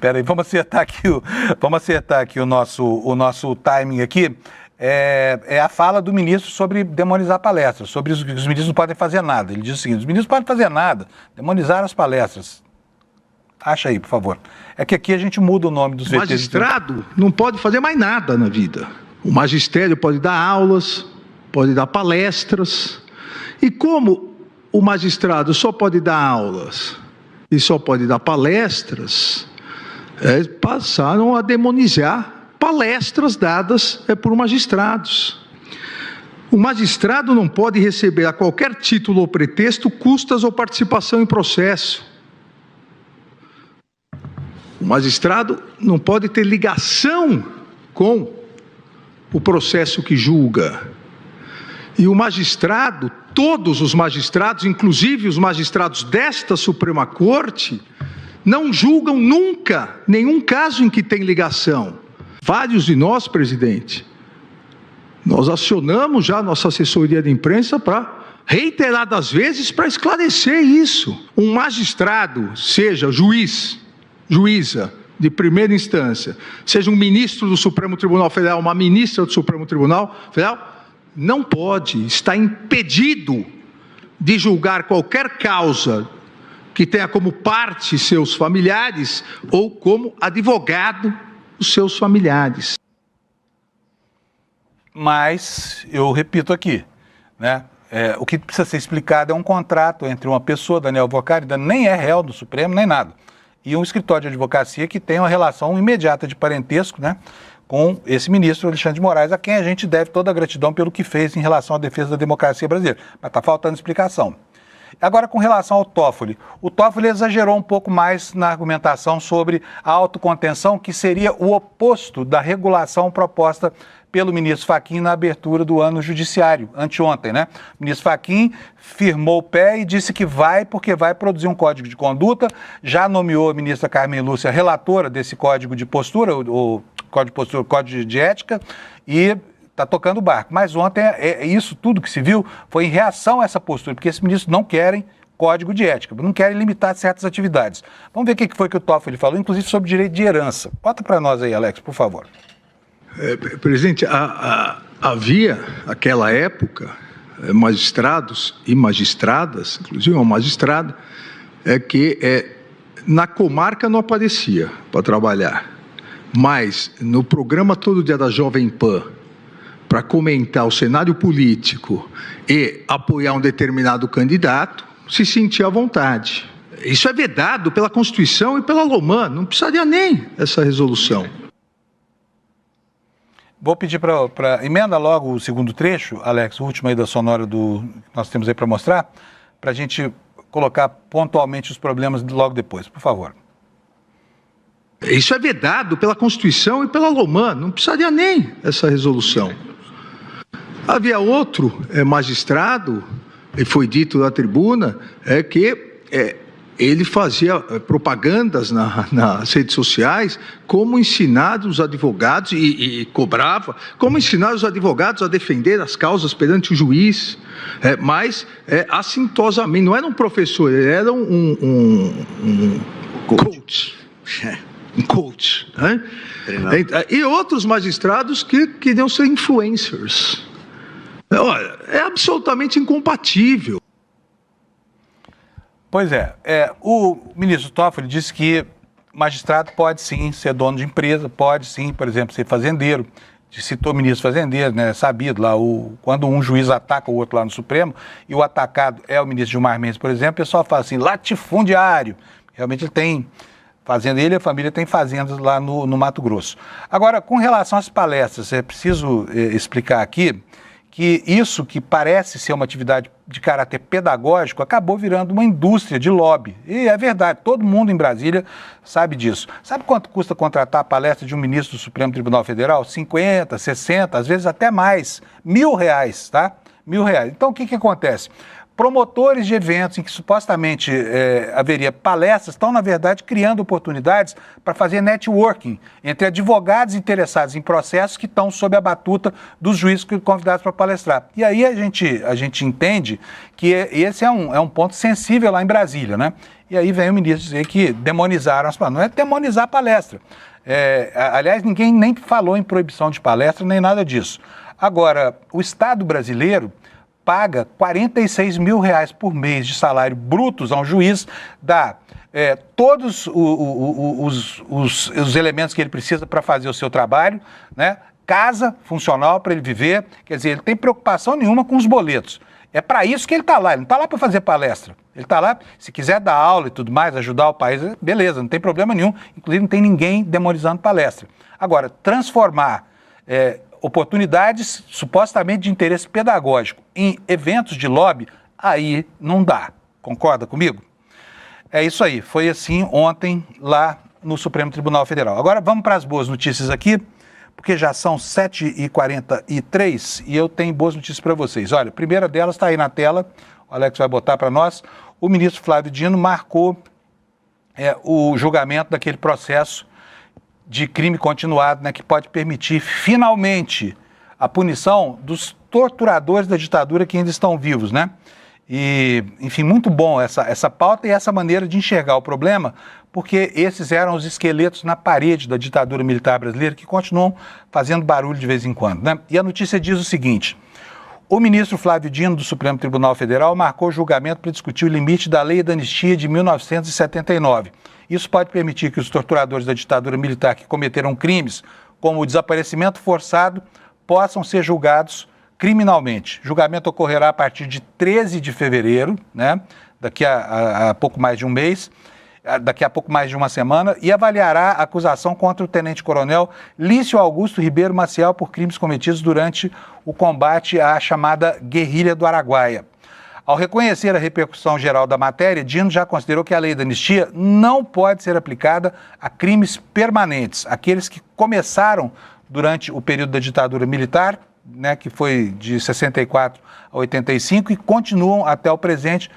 Peraí, vamos acertar aqui o nosso timing aqui. É a fala do ministro sobre demonizar palestras, sobre os ministros não podem fazer nada. Ele diz o seguinte: os ministros não podem fazer nada, demonizar as palestras. Acha aí, por favor. É que aqui a gente muda o nome dos VTs. O magistrado não pode fazer mais nada na vida. O magistério pode dar aulas, pode dar palestras. E como o magistrado só pode dar aulas e só pode dar palestras, passaram a demonizar palestras dadas por magistrados. O magistrado não pode receber a qualquer título ou pretexto custas ou participação em processo. O magistrado não pode ter ligação com o processo que julga. E o magistrado, todos os magistrados, inclusive os magistrados desta Suprema Corte, não julgam nunca nenhum caso em que tem ligação. Vários de nós, presidente, nós acionamos já a nossa assessoria de imprensa para, reiteradas vezes, para esclarecer isso. Um magistrado, seja juiz, juíza de primeira instância, seja um ministro do Supremo Tribunal Federal, uma ministra do Supremo Tribunal Federal, não pode, está impedido de julgar qualquer causa que tenha como parte seus familiares ou como advogado os seus familiares. Mas, eu repito aqui, né? O que precisa ser explicado é um contrato entre uma pessoa, Daniel Alvorcaro, ainda nem é réu do Supremo, nem nada, e um escritório de advocacia que tem uma relação imediata de parentesco, né, com esse ministro Alexandre de Moraes, a quem a gente deve toda a gratidão pelo que fez em relação à defesa da democracia brasileira. Mas está faltando explicação. Agora, com relação ao Toffoli, o Toffoli exagerou um pouco mais na argumentação sobre a autocontenção, que seria o oposto da regulação proposta pelo ministro Fachin na abertura do ano judiciário, anteontem, né? O ministro Fachin firmou o pé e disse que vai, porque vai produzir um código de conduta, já nomeou a ministra Carmen Lúcia relatora desse código de postura, o código de ética, e está tocando o barco. Mas ontem, isso tudo que se viu foi em reação a essa postura, porque esses ministros não querem código de ética, não querem limitar certas atividades. Vamos ver o que foi que o Toffoli falou, inclusive sobre direito de herança. Bota para nós aí, Alex, por favor. Presidente, havia, naquela época, magistrados e magistradas, inclusive uma magistrada, que na comarca não aparecia para trabalhar. Mas no programa Todo Dia da Jovem Pan, para comentar o cenário político e apoiar um determinado candidato, se sentia à vontade. Isso é vedado pela Constituição e pela LOMAN, não precisaria nem essa resolução. Vou pedir para emenda logo o segundo trecho, Alex, o último aí da sonora que nós temos aí para mostrar, para a gente colocar pontualmente os problemas logo depois, por favor. Isso é vedado pela Constituição e pela LOMAN, não precisaria nem essa resolução. Havia outro magistrado, e foi dito na tribuna, que ele fazia propagandas nas redes sociais, como ensinar os advogados, e cobrava, como ensinar os advogados a defender as causas perante o juiz, mas assintosamente, não era um professor, ele era um coach. Um coach. Né? E outros magistrados que queriam ser influencers. Olha, é absolutamente incompatível. Pois é, o ministro Toffoli disse que o magistrado pode sim ser dono de empresa, pode sim, por exemplo, ser fazendeiro. Citou o ministro fazendeiro, né, sabido lá, quando um juiz ataca o outro lá no Supremo e o atacado é o ministro Gilmar Mendes, por exemplo, o pessoal fala assim, latifundiário. Realmente ele tem fazenda, ele e a família tem fazendas lá no Mato Grosso. Agora, com relação às palestras, é preciso explicar aqui que isso que parece ser uma atividade de caráter pedagógico acabou virando uma indústria de lobby. E é verdade, todo mundo em Brasília sabe disso. Sabe quanto custa contratar a palestra de um ministro do Supremo Tribunal Federal? 50, 60, às vezes até mais. R$1.000, tá? R$1.000. Então, o que acontece? Promotores de eventos em que supostamente haveria palestras estão, na verdade, criando oportunidades para fazer networking entre advogados interessados em processos que estão sob a batuta dos juízes convidados para palestrar. E aí a gente entende que esse é um ponto sensível lá em Brasília, né? E aí vem o ministro dizer que demonizaram as palestras. Não é demonizar a palestra. Aliás, ninguém nem falou em proibição de palestra, nem nada disso. Agora, o Estado brasileiro paga R$46 mil por mês de salário brutos a um juiz, dá todos os elementos que ele precisa para fazer o seu trabalho, né? Casa funcional para ele viver, quer dizer, ele não tem preocupação nenhuma com os boletos. É para isso que ele está lá, ele não está lá para fazer palestra. Ele está lá, se quiser dar aula e tudo mais, ajudar o país, beleza, não tem problema nenhum, inclusive não tem ninguém demonizando palestra. Agora, transformar oportunidades supostamente de interesse pedagógico em eventos de lobby, aí não dá. Concorda comigo? É isso aí. Foi assim ontem lá no Supremo Tribunal Federal. Agora vamos para as boas notícias aqui, porque já são 7h43 e eu tenho boas notícias para vocês. Olha, a primeira delas está aí na tela, o Alex vai botar para nós. O ministro Flávio Dino marcou o julgamento daquele processo de crime continuado, né, que pode permitir finalmente a punição dos torturadores da ditadura que ainda estão vivos, né? E, enfim, muito bom essa pauta e essa maneira de enxergar o problema, porque esses eram os esqueletos na parede da ditadura militar brasileira que continuam fazendo barulho de vez em quando, né? E a notícia diz o seguinte: o ministro Flávio Dino, do Supremo Tribunal Federal, marcou julgamento para discutir o limite da Lei da Anistia de 1979. Isso pode permitir que os torturadores da ditadura militar que cometeram crimes, como o desaparecimento forçado, possam ser julgados criminalmente. O julgamento ocorrerá a partir de 13 de fevereiro, né? Daqui a pouco mais de um mês, daqui a pouco mais de uma semana, e avaliará a acusação contra o tenente-coronel Lício Augusto Ribeiro Maciel por crimes cometidos durante o combate à chamada Guerrilha do Araguaia. Ao reconhecer a repercussão geral da matéria, Dino já considerou que a lei da anistia não pode ser aplicada a crimes permanentes, aqueles que começaram durante o período da ditadura militar, né, que foi de 64 a 85, e continuam até o presente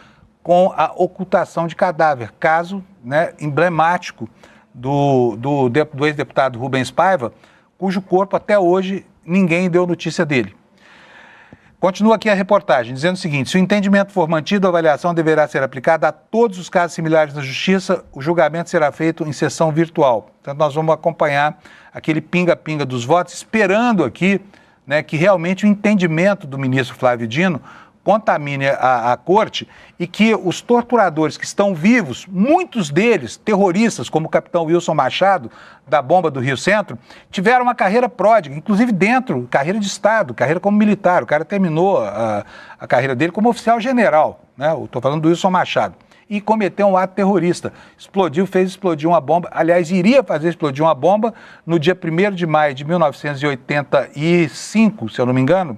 com a ocultação de cadáver, caso, né, emblemático do ex-deputado Rubens Paiva, cujo corpo até hoje ninguém deu notícia dele. Continua aqui a reportagem, dizendo o seguinte: se o entendimento for mantido, a avaliação deverá ser aplicada a todos os casos similares na Justiça, o julgamento será feito em sessão virtual. Então nós vamos acompanhar aquele pinga-pinga dos votos, esperando aqui, né, que realmente o entendimento do ministro Flávio Dino contamine a corte e que os torturadores que estão vivos, muitos deles terroristas, como o capitão Wilson Machado, da bomba do Rio Centro, tiveram uma carreira pródiga, inclusive dentro, carreira de Estado, carreira como militar. O cara terminou a carreira dele como oficial general, né? Estou falando do Wilson Machado. E cometeu um ato terrorista. Fez explodir uma bomba. Aliás, iria fazer explodir uma bomba no dia 1º de maio de 1985, se eu não me engano,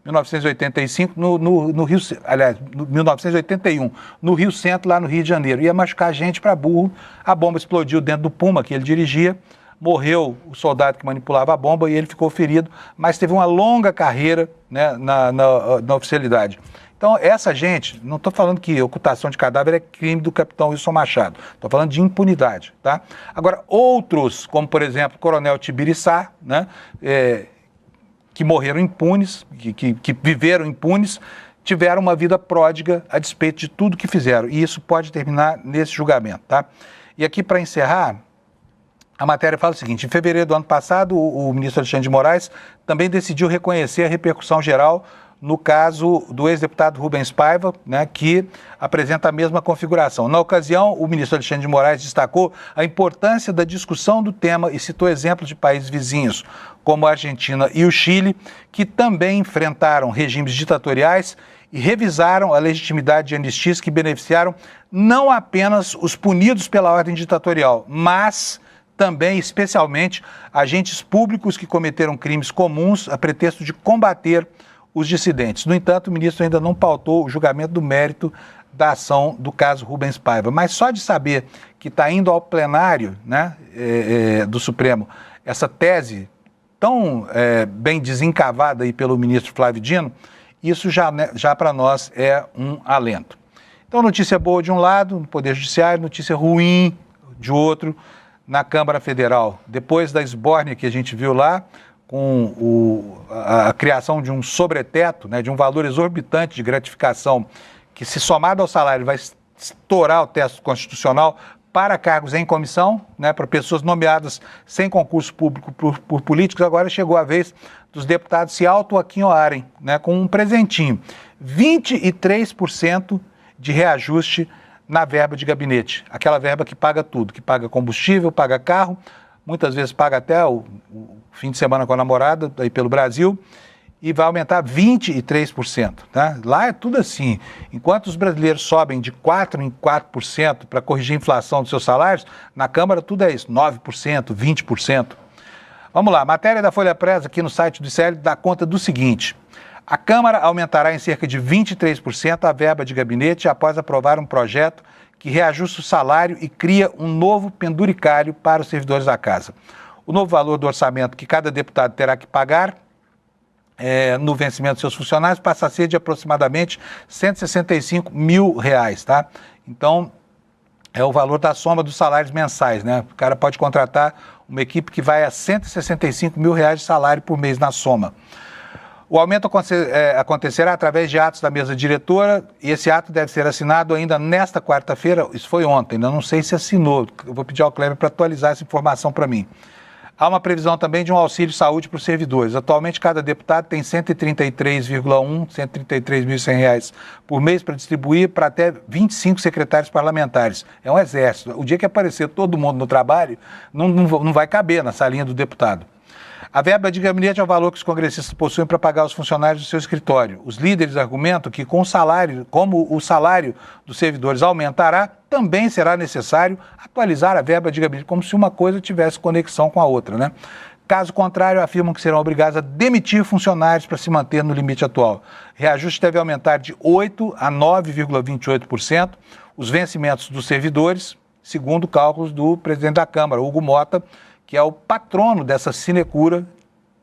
1985, no Rio, aliás, 1981, no Rio Centro, lá no Rio de Janeiro. Ia machucar gente para burro. A bomba explodiu dentro do Puma que ele dirigia. Morreu o soldado que manipulava a bomba e ele ficou ferido, mas teve uma longa carreira, né, na oficialidade. Então, essa gente, não estou falando que ocultação de cadáver é crime do capitão Wilson Machado, estou falando de impunidade, tá? Agora, outros, como por exemplo o coronel Tibiriçá, né, que morreram impunes, que viveram impunes, tiveram uma vida pródiga a despeito de tudo que fizeram, e isso pode terminar nesse julgamento, tá? E aqui, para encerrar, a matéria fala o seguinte: em fevereiro do ano passado, o ministro Alexandre de Moraes também decidiu reconhecer a repercussão geral no caso do ex-deputado Rubens Paiva, né, que apresenta a mesma configuração. Na ocasião, o ministro Alexandre de Moraes destacou a importância da discussão do tema e citou exemplos de países vizinhos, como a Argentina e o Chile, que também enfrentaram regimes ditatoriais e revisaram a legitimidade de anistias que beneficiaram não apenas os punidos pela ordem ditatorial, mas também, especialmente, agentes públicos que cometeram crimes comuns a pretexto de combater os dissidentes. No entanto, o ministro ainda não pautou o julgamento do mérito da ação do caso Rubens Paiva. Mas só de saber que está indo ao plenário, né, do Supremo essa tese tão bem desencavada aí pelo ministro Flávio Dino, isso já para nós é um alento. Então, notícia boa de um lado, no Poder Judiciário, notícia ruim de outro, na Câmara Federal. Depois da esbórnia que a gente viu lá, com a criação de um sobreteto, né, de um valor exorbitante de gratificação, que se somado ao salário vai estourar o teto constitucional para cargos em comissão, né, para pessoas nomeadas sem concurso público por políticos. Agora chegou a vez dos deputados se auto-aquinhoarem, né, com um presentinho. 23% de reajuste na verba de gabinete, aquela verba que paga tudo, que paga combustível, paga carro, muitas vezes paga até o fim de semana com a namorada, aí pelo Brasil, e vai aumentar 23%. Tá? Lá é tudo assim. Enquanto os brasileiros sobem de 4% em 4% para corrigir a inflação dos seus salários, na Câmara tudo é isso, 9%, 20%. Vamos lá, a matéria da Folha Press aqui no site do ICL dá conta do seguinte: a Câmara aumentará em cerca de 23% a verba de gabinete após aprovar um projeto que reajusta o salário e cria um novo penduricário para os servidores da casa. O novo valor do orçamento que cada deputado terá que pagar no vencimento de seus funcionários passa a ser de aproximadamente R$ 165 mil, tá? Então, é o valor da soma dos salários mensais, né? O cara pode contratar uma equipe que vai a R$ 165 mil de salário por mês na soma. O aumento acontecerá através de atos da mesa diretora e esse ato deve ser assinado ainda nesta quarta-feira. Isso foi ontem, ainda não sei se assinou. Eu vou pedir ao Kleber para atualizar essa informação para mim. Há uma previsão também de um auxílio saúde para os servidores. Atualmente, cada deputado tem R$ 133,100 por mês para distribuir para até 25 secretários parlamentares. É um exército. O dia que aparecer todo mundo no trabalho, não vai caber na salinha do deputado. A verba de gabinete é o valor que os congressistas possuem para pagar os funcionários do seu escritório. Os líderes argumentam que como o salário dos servidores aumentará, também será necessário atualizar a verba de gabinete, como se uma coisa tivesse conexão com a outra, né? Caso contrário, afirmam que serão obrigados a demitir funcionários para se manter no limite atual. Reajuste deve aumentar de 8% a 9,28% os vencimentos dos servidores, segundo cálculos do presidente da Câmara, Hugo Mota, que é o patrono dessa sinecura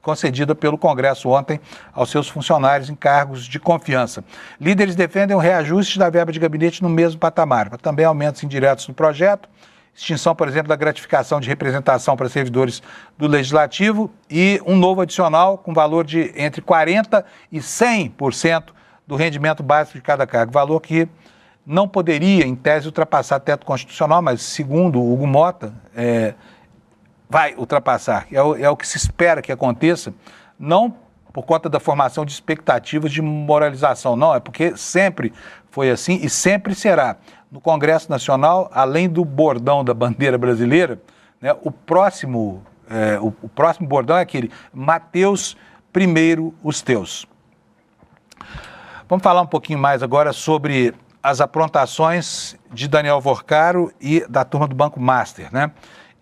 concedida pelo Congresso ontem aos seus funcionários em cargos de confiança. Líderes defendem o reajuste da verba de gabinete no mesmo patamar, também aumentos indiretos no projeto, extinção, por exemplo, da gratificação de representação para servidores do Legislativo e um novo adicional com valor de entre 40% e 100% do rendimento básico de cada cargo, valor que não poderia, em tese, ultrapassar teto constitucional, mas, segundo o Hugo Mota, vai ultrapassar. É o que se espera que aconteça, não por conta da formação de expectativas de moralização. Não, é porque sempre foi assim e sempre será. No Congresso Nacional, além do bordão da bandeira brasileira, né, o próximo bordão é aquele: Mateus, primeiro os teus. Vamos falar um pouquinho mais agora sobre as aprontações de Daniel Vorcaro e da turma do Banco Master, né?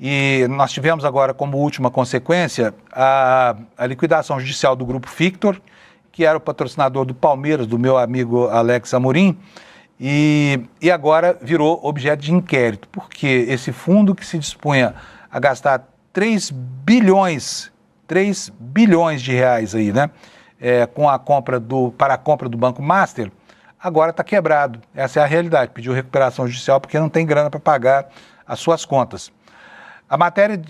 E nós tivemos agora como última consequência a liquidação judicial do Grupo Victor, que era o patrocinador do Palmeiras, do meu amigo Alex Amorim, e agora virou objeto de inquérito, porque esse fundo que se dispunha a gastar 3 bilhões de reais aí, né? Para a compra do Banco Master, agora está quebrado. Essa é a realidade. Pediu recuperação judicial porque não tem grana para pagar as suas contas. A matéria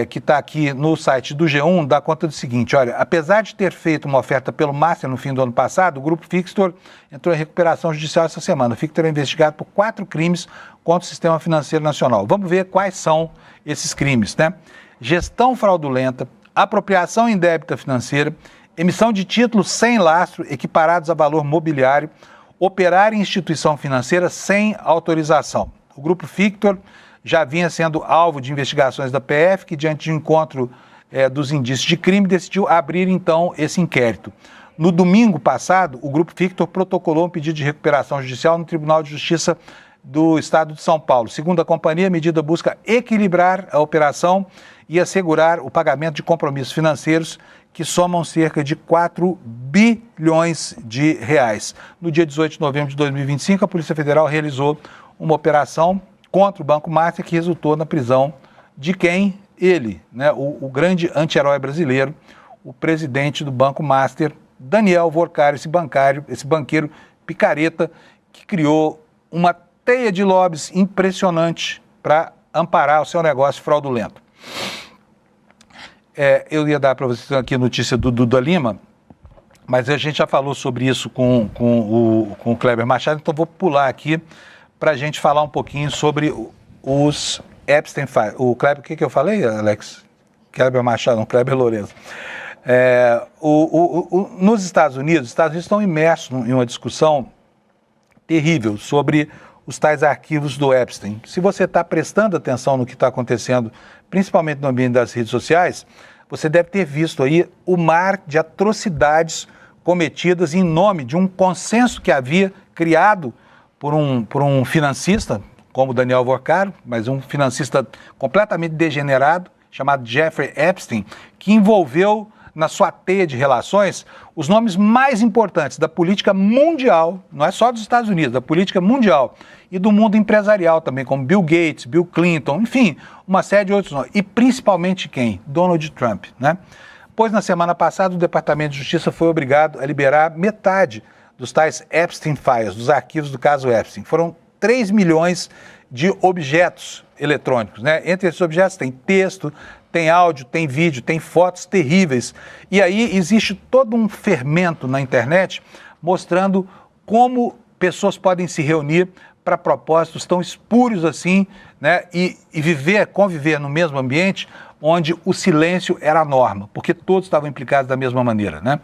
que está aqui no site do G1 dá conta do seguinte: olha, apesar de ter feito uma oferta pelo Master no fim do ano passado, o Grupo Victor entrou em recuperação judicial essa semana. O Victor é investigado por 4 crimes contra o sistema financeiro nacional. Vamos ver quais são esses crimes, né? Gestão fraudulenta, apropriação indébita financeira, emissão de títulos sem lastro, equiparados a valor mobiliário, operar em instituição financeira sem autorização. O Grupo Victor já vinha sendo alvo de investigações da PF, que, diante de encontro dos indícios de crime, decidiu abrir, então, esse inquérito. No domingo passado, o Grupo Victor protocolou um pedido de recuperação judicial no Tribunal de Justiça do Estado de São Paulo. Segundo a companhia, a medida busca equilibrar a operação e assegurar o pagamento de compromissos financeiros que somam cerca de 4 bilhões de reais. No dia 18 de novembro de 2025, a Polícia Federal realizou uma operação contra o Banco Master que resultou na prisão de quem? Ele, né? O grande anti-herói brasileiro, o presidente do Banco Master, Daniel Vorcaro, esse banqueiro picareta que criou uma teia de lobbies impressionante para amparar o seu negócio fraudulento. Eu ia dar para vocês aqui a notícia do Duda Lima, mas a gente já falou sobre isso com o Kleber Machado, então vou pular aqui para a gente falar um pouquinho sobre os Epstein Files. O Kleber, o que eu falei, Alex? Kleber Machado, não, Kleber Lourenço. Nos Estados Unidos estão imersos em uma discussão terrível sobre os tais arquivos do Epstein. Se você está prestando atenção no que está acontecendo, principalmente no ambiente das redes sociais, você deve ter visto aí o mar de atrocidades cometidas em nome de um consenso que havia criado por um financista, como Daniel Vorcaro, mas um financista completamente degenerado, chamado Jeffrey Epstein, que envolveu na sua teia de relações os nomes mais importantes da política mundial, não é só dos Estados Unidos, da política mundial e do mundo empresarial também, como Bill Gates, Bill Clinton, enfim, uma série de outros nomes. E principalmente quem? Donald Trump, né? Pois na semana passada o Departamento de Justiça foi obrigado a liberar metade dos tais Epstein Files, dos arquivos do caso Epstein. Foram 3 milhões de objetos eletrônicos, né? Entre esses objetos tem texto, tem áudio, tem vídeo, tem fotos terríveis. E aí existe todo um fermento na internet mostrando como pessoas podem se reunir para propósitos tão espúrios assim, né? E conviver no mesmo ambiente onde o silêncio era a norma, porque todos estavam implicados da mesma maneira, né?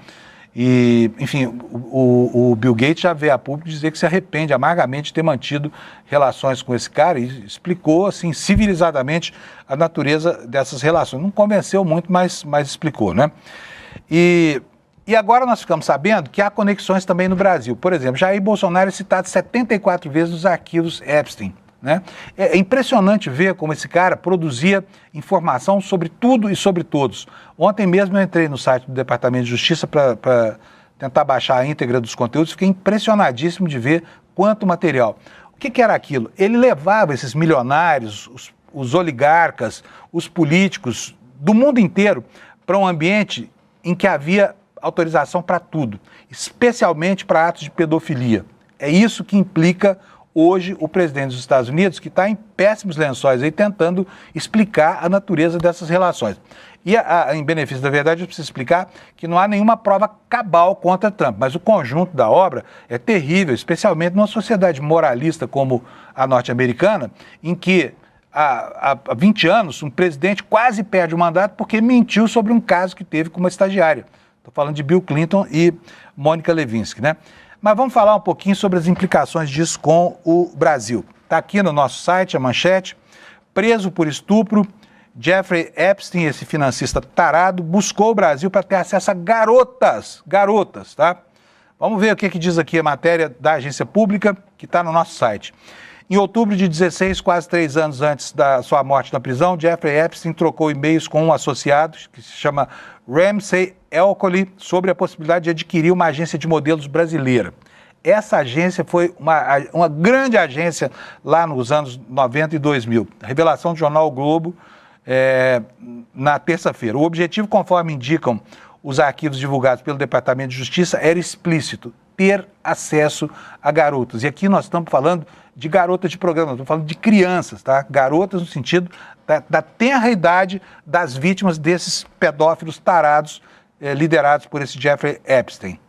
E, enfim, o Bill Gates já veio a público dizer que se arrepende amargamente de ter mantido relações com esse cara e explicou, assim, civilizadamente a natureza dessas relações. Não convenceu muito, mas explicou, né? E agora nós ficamos sabendo que há conexões também no Brasil. Por exemplo, Jair Bolsonaro é citado 74 vezes nos arquivos Epstein, né? É impressionante ver como esse cara produzia informação sobre tudo e sobre todos. Ontem mesmo eu entrei no site do Departamento de Justiça para tentar baixar a íntegra dos conteúdos, fiquei impressionadíssimo de ver quanto material. O que era aquilo? Ele levava esses milionários, os oligarcas, os políticos do mundo inteiro para um ambiente em que havia autorização para tudo, especialmente para atos de pedofilia. É isso que implica hoje o presidente dos Estados Unidos, que está em péssimos lençóis aí tentando explicar a natureza dessas relações. E em benefício da verdade, eu preciso explicar que não há nenhuma prova cabal contra Trump, mas o conjunto da obra é terrível, especialmente numa sociedade moralista como a norte-americana, em que há 20 anos um presidente quase perde o mandato porque mentiu sobre um caso que teve com uma estagiária. Estou falando de Bill Clinton e Mônica Lewinsky, né? Mas vamos falar um pouquinho sobre as implicações disso com o Brasil. Está aqui no nosso site a manchete. Preso por estupro, Jeffrey Epstein, esse financista tarado, buscou o Brasil para ter acesso a garotas, tá? Vamos ver o que diz aqui a matéria da agência pública que está no nosso site. Em outubro de 16, quase 3 anos antes da sua morte na prisão, Jeffrey Epstein trocou e-mails com um associado, que se chama Ramsey Elcoli, sobre a possibilidade de adquirir uma agência de modelos brasileira. Essa agência foi uma grande agência lá nos anos 90 e 2000. Revelação do jornal o Globo na terça-feira. O objetivo, conforme indicam os arquivos divulgados pelo Departamento de Justiça, era explícito: ter acesso a garotas. E aqui nós estamos falando de garotas de programa, estamos falando de crianças, tá? Garotas no sentido da tenra idade das vítimas desses pedófilos tarados liderados por esse Jeffrey Epstein.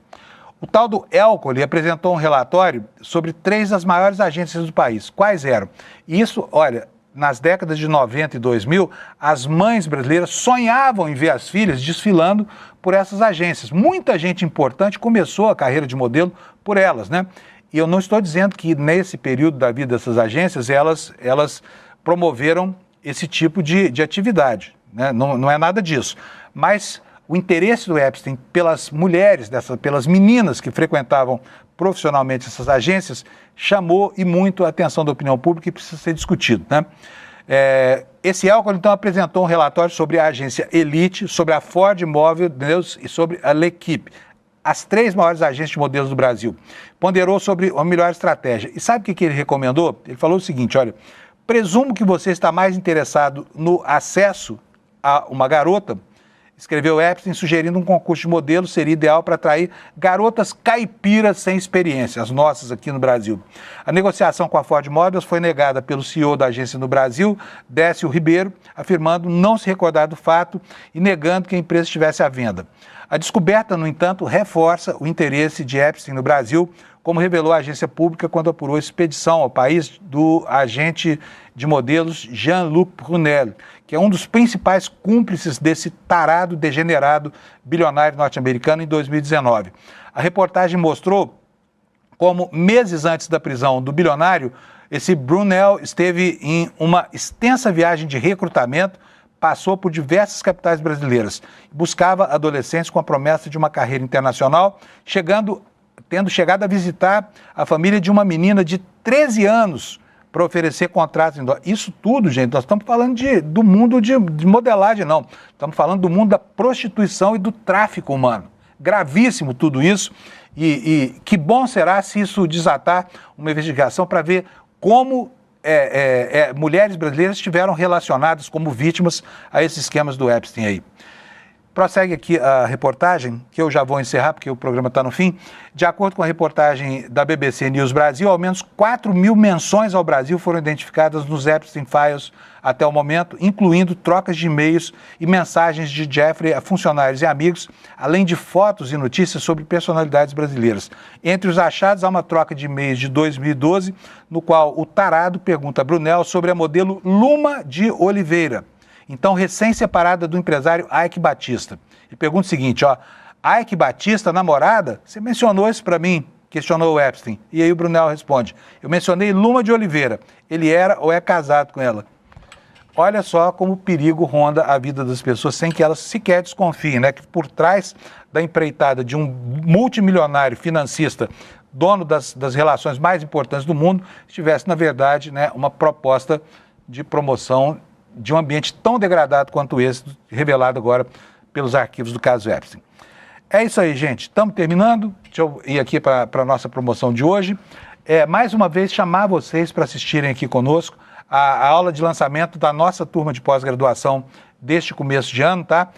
O tal do Elcoli apresentou um relatório sobre 3 das maiores agências do país. Quais eram? Isso, olha, nas décadas de 90 e 2000, as mães brasileiras sonhavam em ver as filhas desfilando por essas agências. Muita gente importante começou a carreira de modelo por elas, né? E eu não estou dizendo que nesse período da vida dessas agências elas promoveram esse tipo de atividade, né? Não é nada disso. Mas o interesse do Epstein pelas mulheres, pelas meninas que frequentavam profissionalmente essas agências, chamou e muito a atenção da opinião pública e precisa ser discutido, né? Esse Elcoli, então, apresentou um relatório sobre a agência Elite, sobre a Ford Móvel e sobre a L'Equipe, as 3 maiores agências de modelos do Brasil. Ponderou sobre a melhor estratégia. E sabe o que ele recomendou? Ele falou o seguinte: olha, presumo que você está mais interessado no acesso a uma garota, escreveu Epstein, sugerindo um concurso de modelo seria ideal para atrair garotas caipiras sem experiência, as nossas aqui no Brasil. A negociação com a Ford Models foi negada pelo CEO da agência no Brasil, Décio Ribeiro, afirmando não se recordar do fato e negando que a empresa estivesse à venda. A descoberta, no entanto, reforça o interesse de Epstein no Brasil, como revelou a agência pública quando apurou a expedição ao país do agente de modelos Jean-Luc Brunel, que é um dos principais cúmplices desse tarado degenerado bilionário norte-americano em 2019. A reportagem mostrou como, meses antes da prisão do bilionário, esse Brunel esteve em uma extensa viagem de recrutamento, passou por diversas capitais brasileiras, buscava adolescentes com a promessa de uma carreira internacional, tendo chegado a visitar a família de uma menina de 13 anos para oferecer contratos em dólar. Isso tudo, gente, nós estamos falando do mundo de modelagem, não. Estamos falando do mundo da prostituição e do tráfico humano. Gravíssimo tudo isso e que bom será se isso desatar uma investigação para ver como mulheres brasileiras estiveram relacionadas como vítimas a esses esquemas do Epstein aí. Prossegue aqui a reportagem, que eu já vou encerrar porque o programa está no fim. De acordo com a reportagem da BBC News Brasil, ao menos 4.000 menções ao Brasil foram identificadas nos Epstein Files até o momento, incluindo trocas de e-mails e mensagens de Jeffrey a funcionários e amigos, além de fotos e notícias sobre personalidades brasileiras. Entre os achados, há uma troca de e-mails de 2012, no qual o tarado pergunta a Brunel sobre a modelo Luma de Oliveira, então recém-separada do empresário Ike Batista. Ele pergunta o seguinte, Ike Batista, namorada? Você mencionou isso para mim? Questionou o Epstein. E aí o Brunel responde, eu mencionei Luma de Oliveira. Ele era ou é casado com ela? Olha só como o perigo ronda a vida das pessoas sem que elas sequer desconfiem, né? Que por trás da empreitada de um multimilionário financista, dono das relações mais importantes do mundo, estivesse, na verdade, né, uma proposta de promoção de um ambiente tão degradado quanto esse, revelado agora pelos arquivos do caso Epstein. É isso aí, gente. Estamos terminando. Deixa eu ir aqui para a nossa promoção de hoje. Mais uma vez, chamar vocês para assistirem aqui conosco a aula de lançamento da nossa turma de pós-graduação deste começo de ano, tá?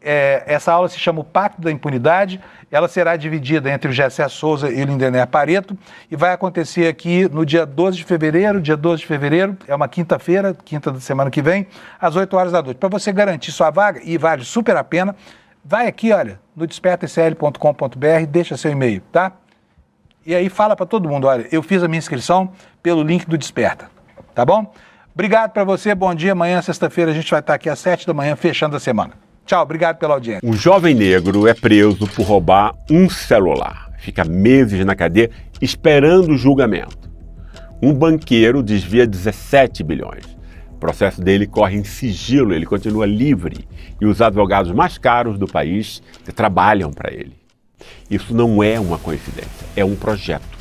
Essa aula se chama o Pacto da Impunidade. Ela será dividida entre o Gessé Souza e o Lindener Pareto e vai acontecer aqui no dia 12 de fevereiro. Dia 12 de fevereiro é uma quinta-feira, quinta da semana que vem, às 8 horas da noite. Para você garantir sua vaga, e vale super a pena, vai aqui, olha, no despertasl.com.br, deixa seu e-mail, tá? E aí fala para todo mundo, olha, eu fiz a minha inscrição pelo link do Desperta, tá bom? Obrigado para você, bom dia. Amanhã, sexta-feira, a gente vai estar aqui às 7 da manhã, fechando a semana. Tchau, obrigado pela audiência. Um jovem negro é preso por roubar um celular. Fica meses na cadeia esperando o julgamento. Um banqueiro desvia 17 bilhões. O processo dele corre em sigilo, ele continua livre. E os advogados mais caros do país trabalham para ele. Isso não é uma coincidência, é um projeto.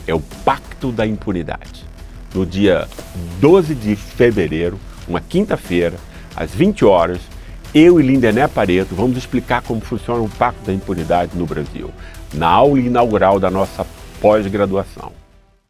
É o Pacto da Impunidade. No dia 12 de fevereiro, uma quinta-feira, às 20 horas, eu e Lindené Pareto vamos explicar como funciona o Pacto da Impunidade no Brasil, na aula inaugural da nossa pós-graduação.